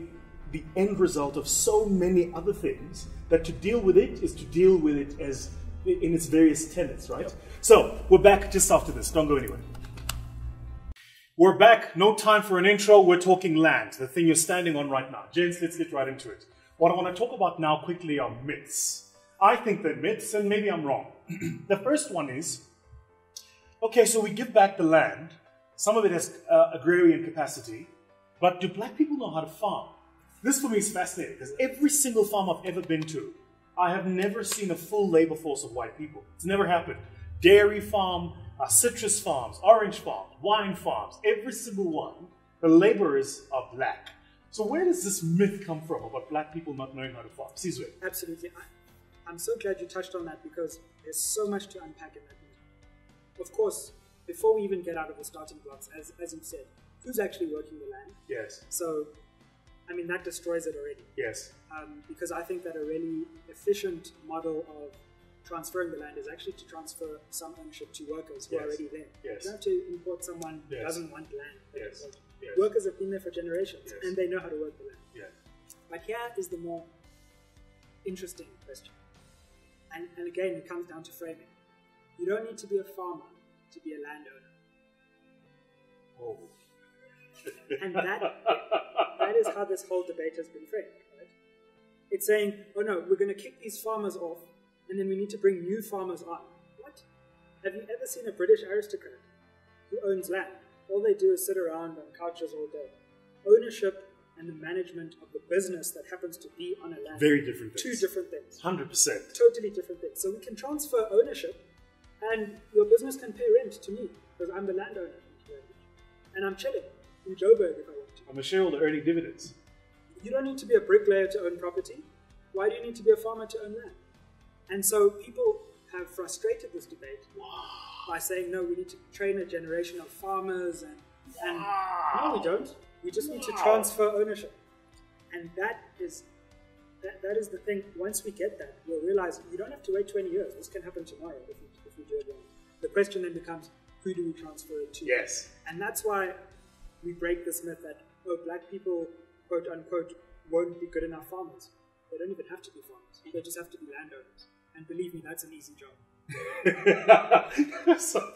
end result of so many other things that to deal with it is to deal with it as in its various tenets, right? Yep. So we're back just after this. Don't go anywhere. We're back. No time for an intro. We're talking land, the thing you're standing on right now. Gents, let's get right into it. What I want to talk about now quickly are myths. I think they're myths, and maybe I'm wrong. The first one is, okay, so we give back the land. Some of it has agrarian capacity, but do black people know how to farm? This for me is fascinating, because every single farm I've ever been to, I have never seen a full labor force of white people. It's never happened. Dairy farm, citrus farms, orange farms, wine farms, every single one, the laborers are black. So where does this myth come from about black people not knowing how to farm? Sizwe. Absolutely. I'm so glad you touched on that, because there's so much to unpack in that myth. Of course, before we even get out of the starting blocks, as you've said, who's actually working the land? Yes. So, I mean, that destroys it already. Yes. Because I think that a really efficient model of transferring the land is actually to transfer some ownership to workers who are already there. Yes. You don't have to import someone who doesn't want land. Yes. Yes. Workers have been there for generations, and they know how to work the land. Yeah. But here is the more interesting question. And again, it comes down to framing. You don't need to be a farmer to be a landowner. Oh. And that is how this whole debate has been framed, right? It's saying, oh no, we're going to kick these farmers off, and then we need to bring new farmers on. What? Have you ever seen a British aristocrat who owns land? All they do is sit around on couches all day. Ownership and the management of the business that happens to be on a land. Very different things. Two different things. 100%. Totally different things. So we can transfer ownership, and your business can pay rent to me, because I'm the landowner. And I'm chilling in Joburg if I want to. I'm a shareholder earning dividends. You don't need to be a bricklayer to own property. Why do you need to be a farmer to own land? And so people have frustrated this debate by saying, no, we need to train a generation of farmers, and no, we don't. We just need to transfer ownership. And that is the thing. Once we get that, we'll realize you don't have to wait 20 years. This can happen tomorrow if we do it wrong. The question then becomes, who do we transfer it to? Yes. And that's why we break this myth that, oh, black people, quote unquote, won't be good enough farmers. They don't even have to be farmers. They just have to be landowners. And believe me, that's an easy job. So,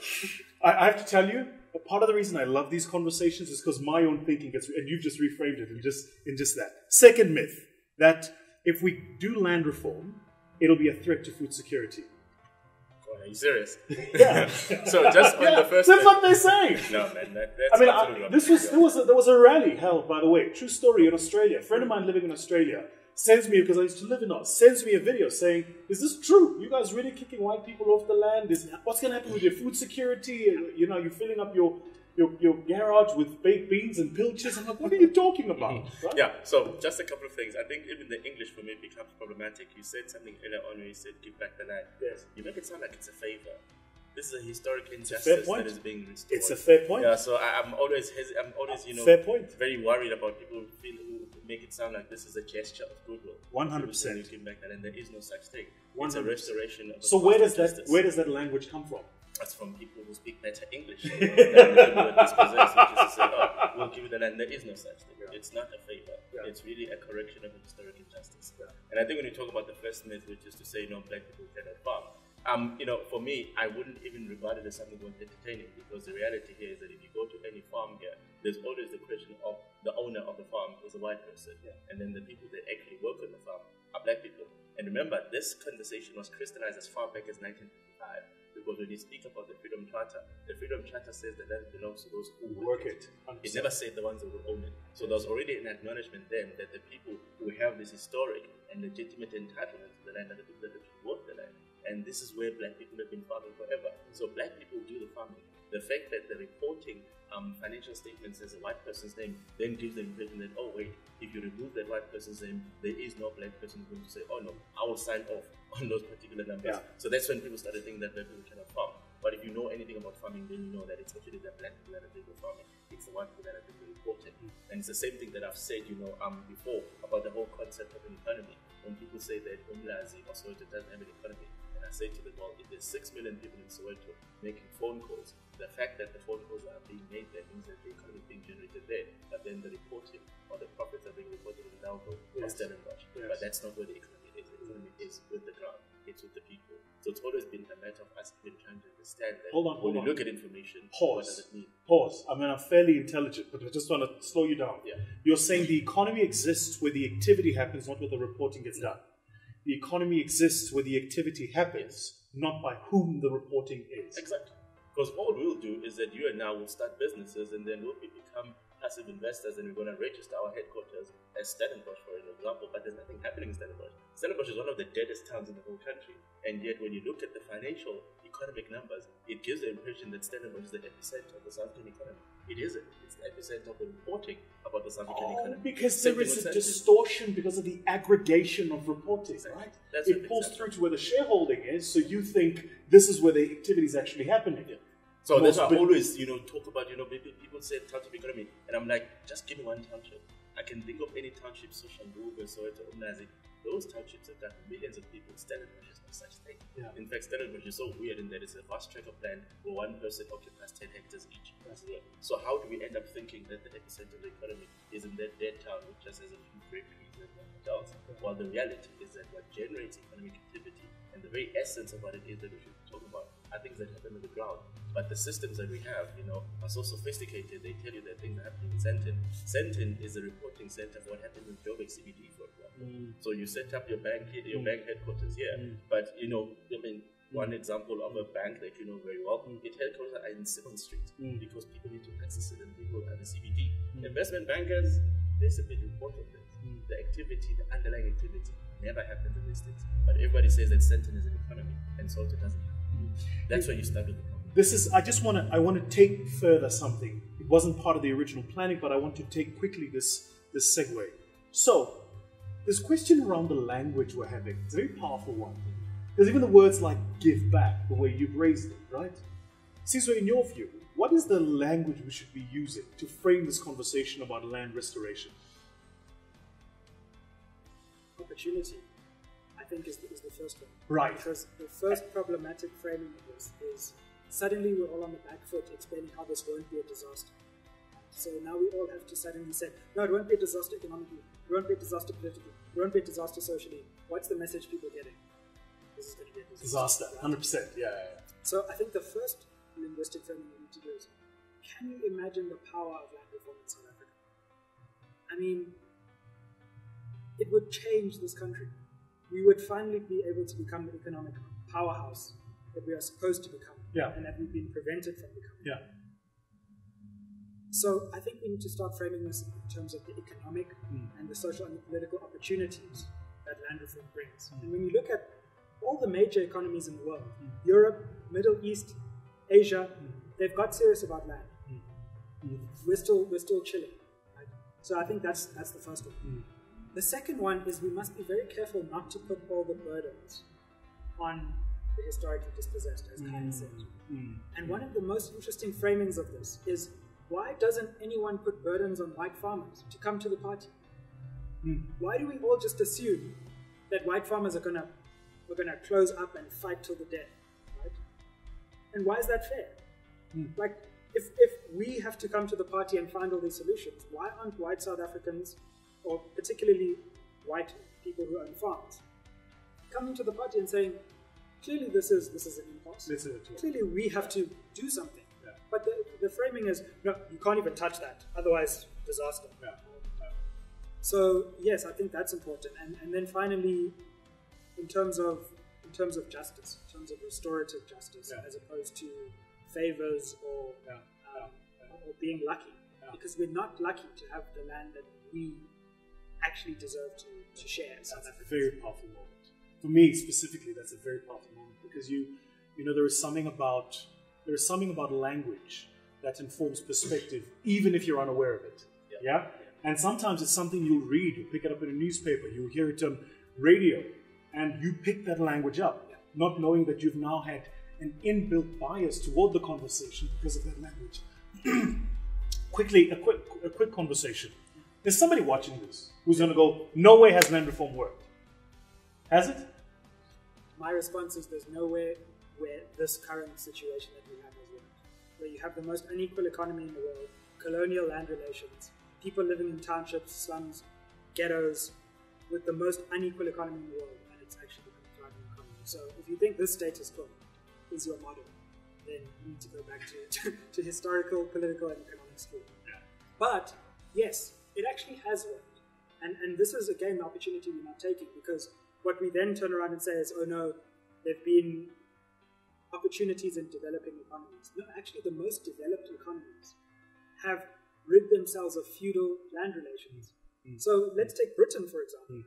I have to tell you, a part of the reason I love these conversations is because my own thinking gets, and you've just reframed it in just that. Second myth, that if we do land reform, it'll be a threat to food security. Oh, are you serious? Yeah. So just on the first... That's what they're saying. No, man, that's there was a rally held, by the way, true story, in Australia. A friend of mine living in Australia sends me, because I used to live in Oz, sends me a video saying, is this true? You guys really kicking white people off the land? What's going to happen with your food security? You know, you're filling up your garage with baked beans and pilchards. I'm like, what are you talking about? Right? Yeah, so just a couple of things. I think even the English for me becomes problematic. You said something earlier on where you said, give back the land. Yes. You make it sound like it's a favor. This is a historic injustice that is being restored. It's a fair point. Yeah, so I'm always fair point. very worried about people who make it sound like this is a gesture of goodwill. 100%. You give back that, and there is no such thing. 100%. It's a restoration of. So where does that language come from? That's from people who speak better English than the people that dispossess, which is to say, oh, we'll give you the land. There is no such thing. Yeah. It's not a favor. Yeah. It's really a correction of a historic injustice. Yeah. And I think when you talk about the first myth, which is to say, black people cannot farm, for me, I wouldn't even regard it as something worth entertaining, because the reality here is that if you go to any farm here, there's always the question of the owner of the farm is a white person, and then the people that actually work on the farm are black people. And remember, this conversation was crystallized as far back as 1955. Because when you speak about the Freedom Charter says that land belongs to those who work it. 100%. It never said the ones that will own it. So there's already an acknowledgement then that the people who have this historic and legitimate entitlement to the land are the people that actually work the land. And this is where black people have been farming forever. So black people do the farming. The fact that the reporting financial statements as a white person's name then gives the impression that, oh wait, if you remove that white person's name, there is no black person who's going to say, oh no, I will sign off on those particular numbers. Yeah. So that's when people started thinking that black people cannot farm. But if you know anything about farming, then you know that it's actually the black people that are doing the farming. It's the white people that are doing the reporting. And it's the same thing that I've said, before about the whole concept of an economy. When people say that Umlazi or Soweto doesn't have an economy, and I say to them, well, if there's 6 million people in Soweto making phone calls, the fact that the phone calls are being made there means that the economy is being generated there, but then the reporting or the profits are being reported in Nauvoo or Stellenbosch. Yes. But that's not where the economy is. The economy is with the ground. It's with the people. So it's always been a matter of us even trying to understand that when you look at information, what does it mean? Pause. I mean, I'm fairly intelligent, but I just want to slow you down. Yeah. You're saying the economy exists where the activity happens, not where the reporting gets done. The economy exists where the activity happens, not by whom the reporting is. Exactly. Because all we'll do is that you and I will start businesses, and then we'll become passive investors, and we're going to register our headquarters as Stellenbosch, for example, but there's nothing happening in Stellenbosch. Stellenbosch is one of the deadest towns in the whole country, and yet when you look at the financial economic numbers, it gives the impression that Stellenbosch is the epicenter of the South African economy. It isn't. It's the epicenter of the reporting about the South African economy. Because there is a distortion because of the aggregation of reporting, right? It pulls through to where the shareholding is, so you think this is where the activity is actually happening. Yeah. So that's why I always, talk about, people say township economy, and I'm like, just give me one township. I can think of any township, Social Group, Soweto, Umlazi. Those townships have got millions of people. Stellenbosch is no such thing. Yeah. In fact, Stellenbosch is so weird in that it's a vast tract of land where one person occupies 10 hectares each. So how do we end up thinking that the epicenter of the economy is in that dead town which just has a few grape trees and hotels? While the reality is that what generates economic activity and the very essence of what it is that we should talk about are things that happen on the ground. But the systems that we have, are so sophisticated. They tell you that things are happening in Sandton. Sandton is a reporting center for what happens in Joburg CBD, for example. So you set up your bank headquarters here. But one example of a bank that you know very well, its headquarters are in 7th Street because people need to access it and people are the CBD. Investment bankers, they simply report on things. The activity, the underlying activity, never happens in these things. But everybody says that Sandton is an economy, and so it doesn't happen. That's where you start with the problem. I want to take further something. It wasn't part of the original planning, but I want to take quickly this segue. So, this question around the language we're having, it's a very powerful one. There's even the words like give back, the way you've raised it, right? Sizwe, in your view, what is the language we should be using to frame this conversation about land restoration? Opportunity, I think, is the first one. Right. Because the first problematic framing of this is suddenly we're all on the back foot explaining how this won't be a disaster. So now we all have to suddenly say, no, it won't be a disaster economically, it won't be a disaster politically, it won't be a disaster socially. What's the message people getting? This is going to be a disaster. 100%, yeah. So I think the first linguistic framing we need to do is, can you imagine the power of land reform in South Africa? I mean, it would change this country. We would finally be able to become the economic powerhouse that we are supposed to become, and that we've been prevented from becoming. Yeah. So I think we need to start framing this in terms of the economic and the social and the political opportunities that land reform brings. And when you look at all the major economies in the world, Europe, Middle East, Asia, they've got serious about land. We're still chilling. Right? So I think that's the first one. The second one is we must be very careful not to put all the burdens on the historically dispossessed, as Khaya said. And one of the most interesting framings of this is, why doesn't anyone put burdens on white farmers to come to the party? Why do we all just assume that white farmers are gonna close up and fight till the death, right? And why is that fair? Like, if we have to come to the party and find all these solutions, why aren't white South Africans, or particularly white people who own farms, coming to the party and saying, clearly this is an impulse. Clearly we have to do something. Yeah. But the framing is, no, you can't even touch that, otherwise disaster. Yeah. So yes, I think that's important. And then finally, in terms of justice, in terms of restorative justice, as opposed to favors or being lucky, because we're not lucky to have the land that we actually deserve to share. That's a very powerful moment. For me specifically, that's a very powerful moment, because you know there is something about language that informs perspective, even if you're unaware of it. Yeah. And sometimes it's something you'll read, you pick it up in a newspaper, you hear it on radio, and you pick that language up, not knowing that you've now had an inbuilt bias toward the conversation because of that language. Quickly, a quick conversation. There's somebody watching this who's going to go, no way has land reform worked. Has it? My response is there's nowhere where this current situation that we have has worked. Where you have the most unequal economy in the world, colonial land relations, people living in townships, slums, ghettos, with the most unequal economy in the world, and it's actually become a thriving economy. So if you think this status quo is your model, then you need to go back to historical, political, and economic school. Yeah. But yes, it actually has worked. And this is, again, the opportunity we're not taking, because what we then turn around and say is, oh no, there have been opportunities in developing economies. No, actually the most developed economies have rid themselves of feudal land relations. So let's take Britain, for example.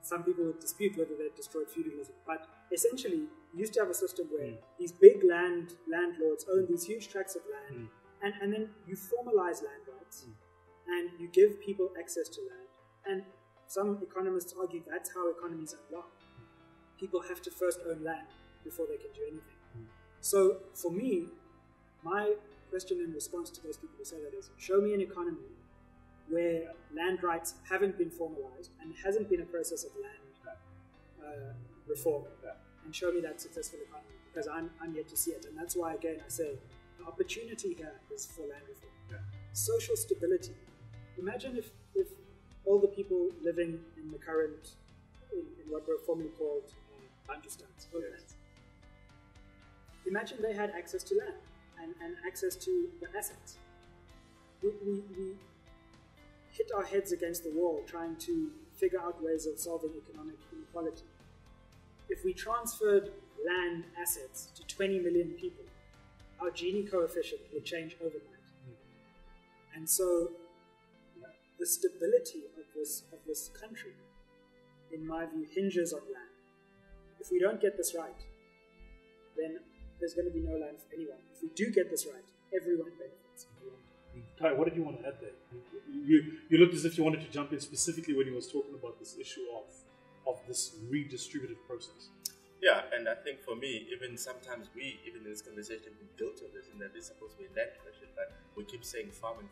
Some people would dispute whether they destroyed feudalism, but essentially you used to have a system where these big landlords own these huge tracts of land, and then you formalize land rights, and you give people access to land. And some economists argue that's how economies unlock. People have to first own land before they can do anything. So for me, my question in response to those people who say that is, show me an economy where land rights haven't been formalized and hasn't been a process of land reform, and show me that successful economy, because I'm yet to see it. And that's why, again, I say the opportunity here is for land reform. Social stability. Imagine if all the people living in the current, in what were formerly called Bantustans, imagine they had access to land and access to the assets. We hit our heads against the wall trying to figure out ways of solving economic inequality. If we transferred land assets to 20 million people, our Gini coefficient would change overnight. And so the stability of this country, in my view, hinges on land. If we don't get this right, then there's going to be no land for anyone. If we do get this right, everyone benefits. Khaya, what did you want to add there? You looked as if you wanted to jump in specifically when he was talking about this issue of this redistributive process. Yeah, and I think for me, even sometimes even in this conversation, we built on this, and that is supposed to be a land question, but we keep saying farming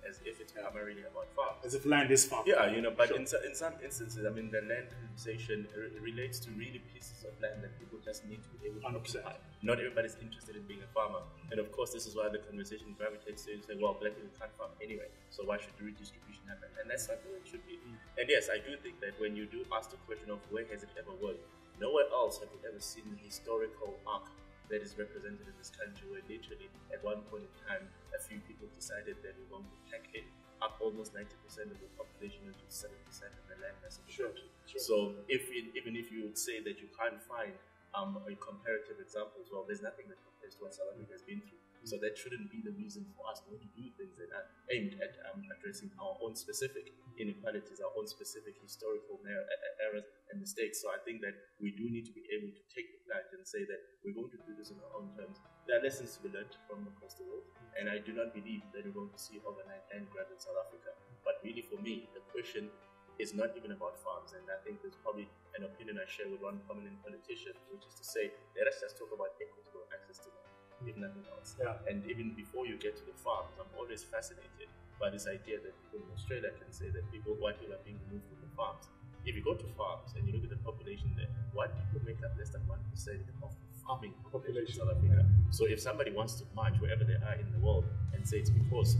as if it's primarily about farm. As if land is farm. Yeah, but in some instances, I mean, the land conversation relates to really pieces of land that people just need to be able to occupy. Not everybody's interested in being a farmer. And of course, this is why the conversation gravitates to say, well, black people can't farm anyway, so why should the redistribution happen? And that's not the way it should be. And yes, I do think that when you do ask the question of where has it ever worked, nowhere else have we ever seen the historical arc that is represented in this country, where literally at one point in time a few people decided that we're going to pack in up almost 90% of the population and 7% of the land mass of the country. Sure. So even if you would say that you can't find a comparative example as well, there's nothing that compares to what South Africa has been through. So that shouldn't be the reason for us not to do things that are aimed at addressing our own specific inequalities, our own specific historical errors and mistakes. So I think that we do need to be able to take the plunge and say that we're going to do this on our own terms. There are lessons to be learned from across the world, and I do not believe that we're going to see overnight land grab in South Africa. But really, for me, the question is not even about farms, and I think there's probably an opinion I share with one prominent politician, which is to say, let us just talk about equitable access to land, if nothing else. Yeah. And even before you get to the farms, I'm always fascinated by this idea that people in Australia can say that white people are being removed from the farms. If you go to farms and you look at the population there, white people make up less than 1% of the farming population in South Africa. So if somebody wants to march wherever they are in the world and say it's because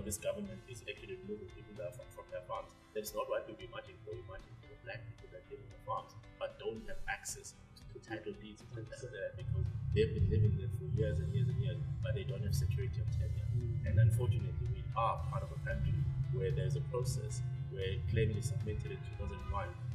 this government is actually removing people from their farms, that's not what you'll be marching for. You're marching for the black people that live in the farms but don't have access to title deeds and things like that, because they've been living there for years and years and years, but they don't have security of tenure. And unfortunately, we are part of a country where there's a process where claims were submitted in 2001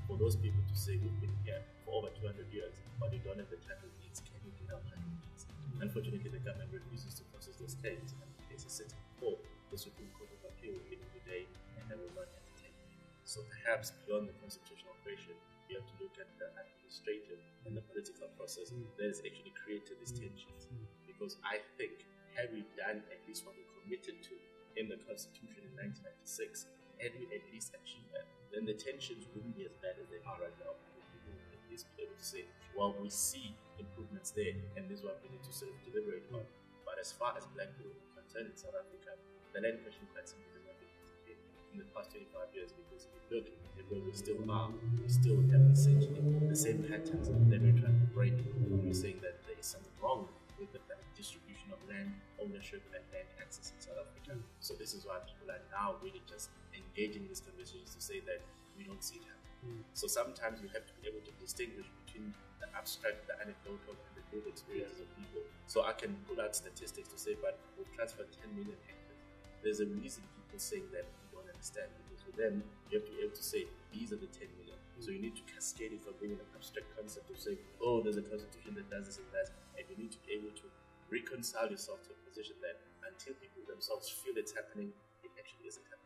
for those people to say we've been here for over 200 years, but we don't have the title deeds. Can you get our title deeds? Unfortunately, the government refuses to process those claims, and the case is sitting before the Supreme Court of Appeal even today, and they will not entertain it. So perhaps beyond the constitutional question, we have to look at the administrative and the political process that has actually created these tensions. Because I think, had we done at least what we committed to in the Constitution in 1996, had we at least achieved that, then the tensions wouldn't be as bad as they are right now. People would at least be able to say, well, we see improvements there, and this is what we need to sort of deliberate on. But as far as black people are concerned in South Africa, the land question quite simply has not been okay in the past 25 years, because if you look at where we still are, we still have essentially the same patterns that we're trying to break. We're saying that there is something wrong with the distribution of land ownership and land access in South Africa. So this is why people are now really just engaging in these conversations to say that we don't see it happening. So sometimes we have to be able to distinguish between the abstract, the anecdotal, and the lived experiences of people. So I can pull out statistics to say, but we've transferred 10 million hectares. There's a reason people saying that we don't understand, because for them, you have to be able to say, these are the 10 million. So you need to cascade it from being an abstract concept of saying, oh, there's a constitution that does this and that, and you need to be able to reconcile yourself to a position that until people themselves feel it's happening, it actually isn't happening.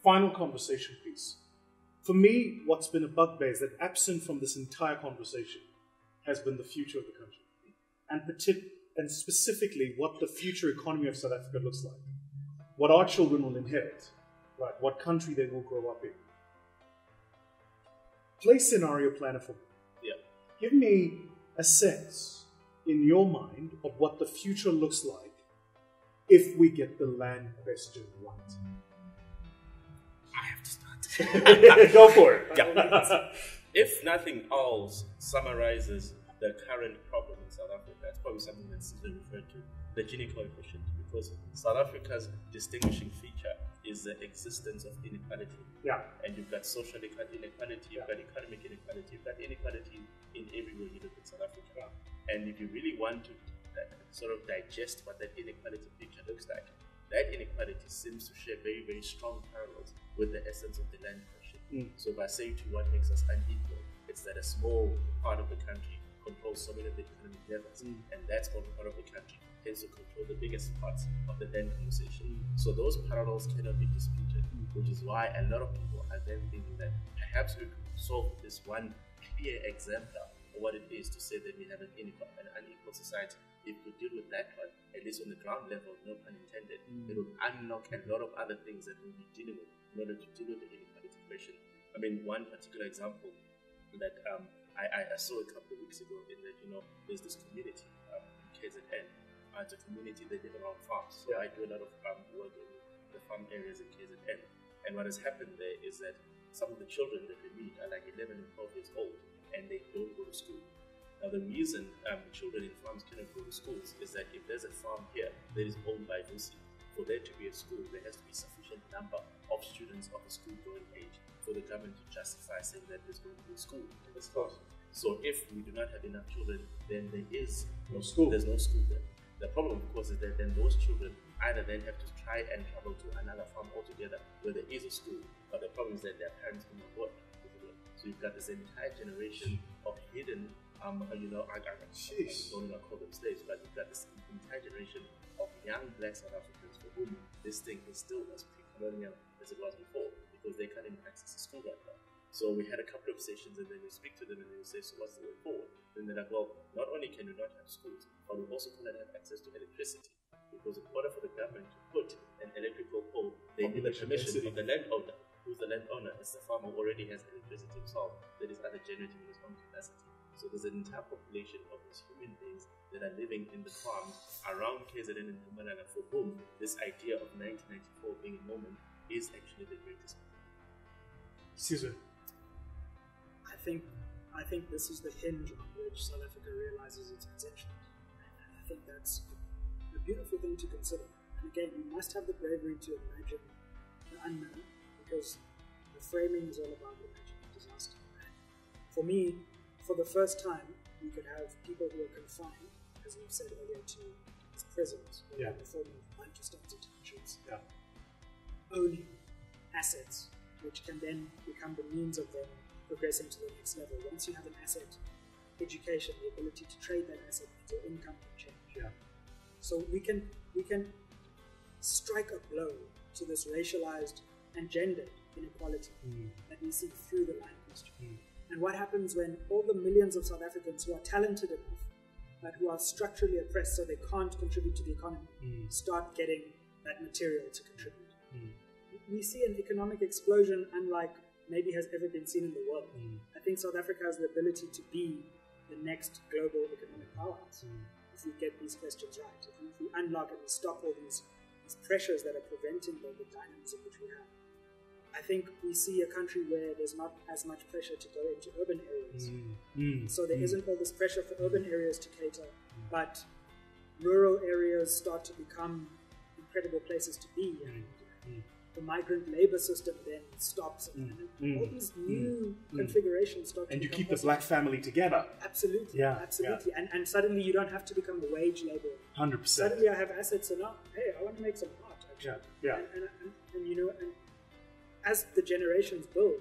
Final conversation piece. For me, what's been a bugbear is that absent from this entire conversation has been the future of the country, and specifically what the future economy of South Africa looks like, what our children will inherit, right? What country they will grow up in. Play scenario planner for me. Yeah. Give me a sense in your mind of what the future looks like if we get the land question right. I have to start. Go for it. Yeah. If nothing else summarizes the current problem in South Africa, it's probably something that Sizwe referred to, the Gini coefficient, because South Africa's distinguishing feature is the existence of inequality. Yeah. And you've got social inequality, you've got economic inequality, you've got inequality in everywhere you look in South Africa. Yeah. And if you really want to sort of digest what that inequality picture looks like, that inequality seems to share very, very strong parallels with the essence of the land question. So by saying to you what makes us unequal, it's that a small part of the country controls so many of the economic levels, and that small part of the country tends to control the biggest parts of the land conversation. So those parallels cannot be disputed, which is why a lot of people are then thinking that perhaps we could solve this one clear exemplar of what it is to say that we have an unequal society. If we deal with that one, at least on the ground level, no pun intended, it will unlock a lot of other things that we'll be dealing with in order to deal with the inequality question. I mean, one particular example that I saw a couple of weeks ago in that, there's this community in KZN. It's a community that live around farms. So I do a lot of work in the farm areas in KZN. And what has happened there is that some of the children that we meet are like 11 and 12 years old, and they don't go to school. Now, the reason children in farms cannot go to schools is that if there's a farm here that is owned by Vusi, for there to be a school, there has to be sufficient number of students of a school-going age for the government to justify saying that there's going to be a school in this farm. So if we do not have enough children, then there is no school. There's no school there. The problem, of course, is that then those children either then have to try and travel to another farm altogether where there is a school, but the problem is that their parents do not work. So you've got this entire generation of hidden, I don't want to call them slaves, but you've got this entire generation of young black South Africans for whom this thing is still as pre-colonial as it was before, because they can't even access a school right now. So we had a couple of sessions, and then you speak to them and then you say, so what's the way forward? And they're like, well, not only can we not have schools, but we also cannot have access to electricity. Because in order for the government to put an electrical pole, they need the permission of the landowner. Who's the landowner? It's the farmer who already has electricity himself that is either generating his own capacity. So there's an entire population of these human beings that are living in the farms around KZN and Mpumalanga, for whom this idea of 1994 being a moment is actually the greatest. Sizwe. I think this is the hinge on which South Africa realizes its potential. And I think that's a beautiful thing to consider. And again, you must have the bravery to imagine the unknown, because the framing is all about imagining disaster. And for me, for the first time, you could have people who are confined, as we've said earlier, to these prisons, in the form of Manchester detentions, owning assets, which can then become the means of them progressing to the next level. Once you have an asset, education, the ability to trade that asset means your income can change. Yeah. So we can strike a blow to this racialized and gendered inequality that we see through the land question. And what happens when all the millions of South Africans who are talented enough but who are structurally oppressed so they can't contribute to the economy start getting that material to contribute? We see an economic explosion unlike maybe has ever been seen in the world. I think South Africa has the ability to be the next global economic powerhouse if we get these questions right. If we unlock and we stop all these pressures that are preventing the dynamism which we have. I think we see a country where there's not as much pressure to go into urban areas. So there isn't all this pressure for urban areas to cater, but rural areas start to become incredible places to be. And the migrant labor system then stops, and all these new configurations start. And to you keep the black family together. Absolutely, absolutely. Yeah. And suddenly you don't have to become a wage laborer. 100%. Suddenly I have assets enough. Hey, I want to make some art. Actually. Yeah. And you know, and as the generations build,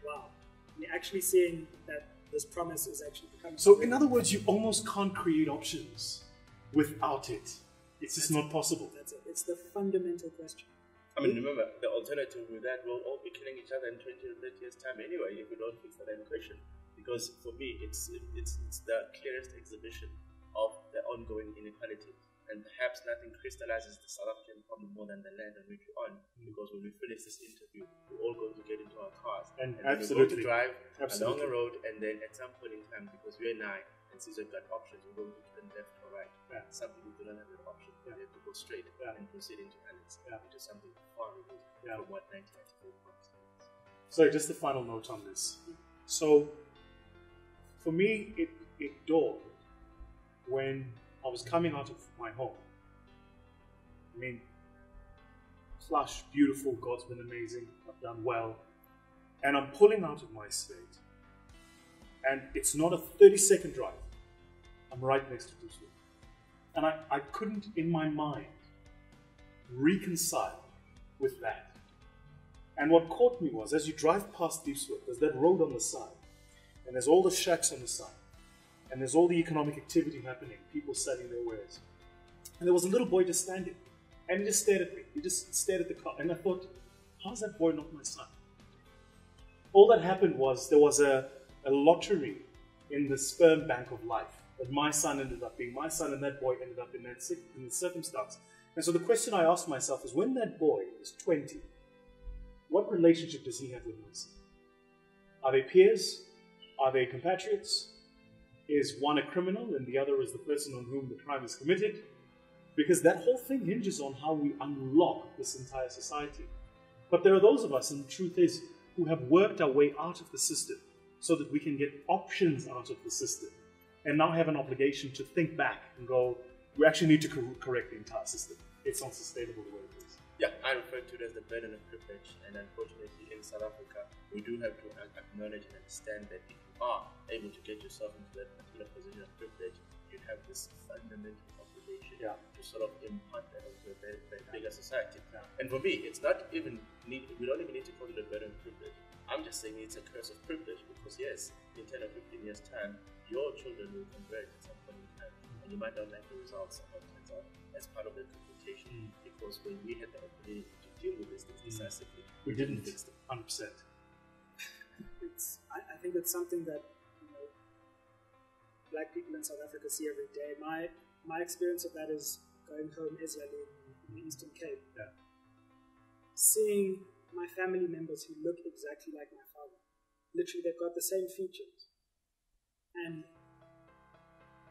wow, we're actually seeing that this promise is actually becoming. So, in other words, you almost can't create options without it. It's just not possible. That's it. It's the fundamental question. I mean, remember, the alternative with that, we'll all be killing each other in 20 or 30 years' time anyway if we don't fix that question. Because for me, it's the clearest exhibition of the ongoing inequality. And perhaps nothing crystallizes the South African problem more than the land on which we're on. Because when we finish this interview, we're all going to get into our cars. And absolutely. we're going to drive along a road, and then at some point in time, because you and I and Sizwe got options, we're going to turn left or right. Some people do not have that option. They have to go straight and proceed into Alex, which is something far removed from what 1994 was. So just a final note on this. So for me, it dawned when I was coming out of my home. I mean, flush, beautiful, God's been amazing, I've done well. And I'm pulling out of my estate. And it's not a 30-second drive. I'm right next to Vusi. And I couldn't, in my mind, reconcile with that. And what caught me was, as you drive past Vusi, there's that road on the side, and there's all the shacks on the side, and there's all the economic activity happening, people selling their wares. And there was a little boy just standing, and he just stared at me. He just stared at the car, and I thought, how's that boy not my son? All that happened was, there was a lottery in the sperm bank of life, that my son ended up being my son, and that boy ended up in that circumstance. And so the question I asked myself is, when that boy is 20, what relationship does he have with my son? Are they peers? Are they compatriots? Is one a criminal and the other is the person on whom the crime is committed? Because that whole thing hinges on how we unlock this entire society. But there are those of us, and the truth is, who have worked our way out of the system so that we can get options out of the system, and now have an obligation to think back and go, we actually need to correct the entire system. It's not sustainable the way it is. Yeah, I refer to it as the burden of privilege, and unfortunately in South Africa, we do have to acknowledge and understand that if you are able to get yourself into that particular position of privilege, you you have this fundamental obligation Yeah. to sort of impart that onto a bigger society. Yeah. And for me, it's not even we don't even need to call it a burden of privilege. I'm just saying it's a curse of privilege because yes, in 10 or 15 years' time, your children will convert at some point in time, and you might not like the results of what turns out as part of the computation because when we had the opportunity to deal with this things decisively, We didn't. fix them. 100%. I think it's something that Black people in South Africa see every day. My experience of that is going home Israeli in the Eastern Cape. Yeah. Seeing my family members who look exactly like my father. Literally, they've got the same features. And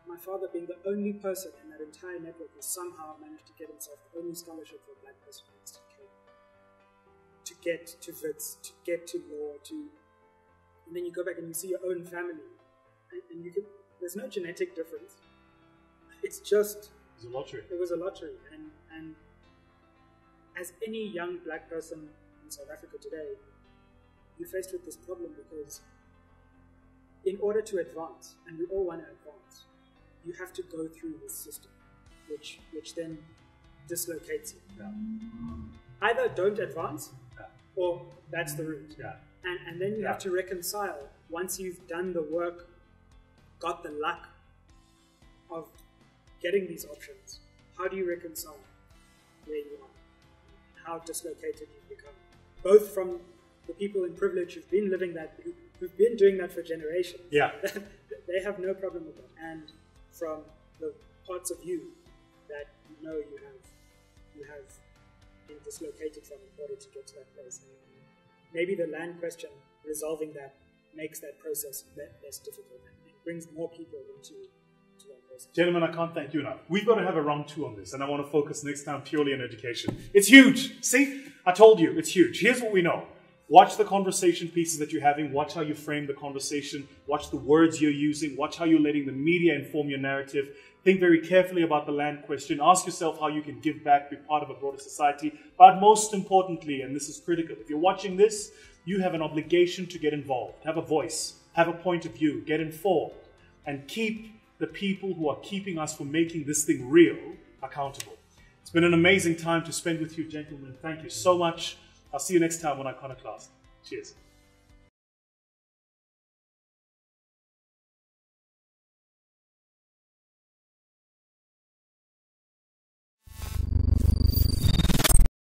my father being the only person in that entire network who somehow managed to get himself the only scholarship for a black person in the Eastern Cape. To get to Wits, to get to law, and then you go back and you see your own family. And you can, there's no genetic difference. It's just... It was a lottery. It was a lottery. And as any young black person in South Africa today, you're faced with this problem because in order to advance, and we all want to advance, you have to go through this system, which then dislocates you. Yeah. Either don't advance, or that's the route. Yeah. And then you have to reconcile, once you've done the work, got the luck of getting these options, how do you reconcile where you are, how dislocated you've become, both from the people in privilege who've been living that, who've been doing that for generations. Yeah. They have no problem with it, and from the parts of you that you know you have been dislocated from in order to get to that place. And maybe the land question, resolving that, makes that process less difficult and brings more people into that process. Gentlemen, I can't thank you enough. We've got to have a round two on this, and I want to focus next time purely on education. It's huge. See, I told you, it's huge. Here's what we know. Watch the conversation pieces that you're having. Watch how you frame the conversation. Watch the words you're using. Watch how you're letting the media inform your narrative. Think very carefully about the land question. Ask yourself how you can give back, be part of a broader society. But most importantly, and this is critical, if you're watching this, you have an obligation to get involved, have a voice, have a point of view, get informed, and keep the people who are keeping us from making this thing real accountable. It's been an amazing time to spend with you, gentlemen. Thank you so much. I'll see you next time on Iconoclast. Cheers.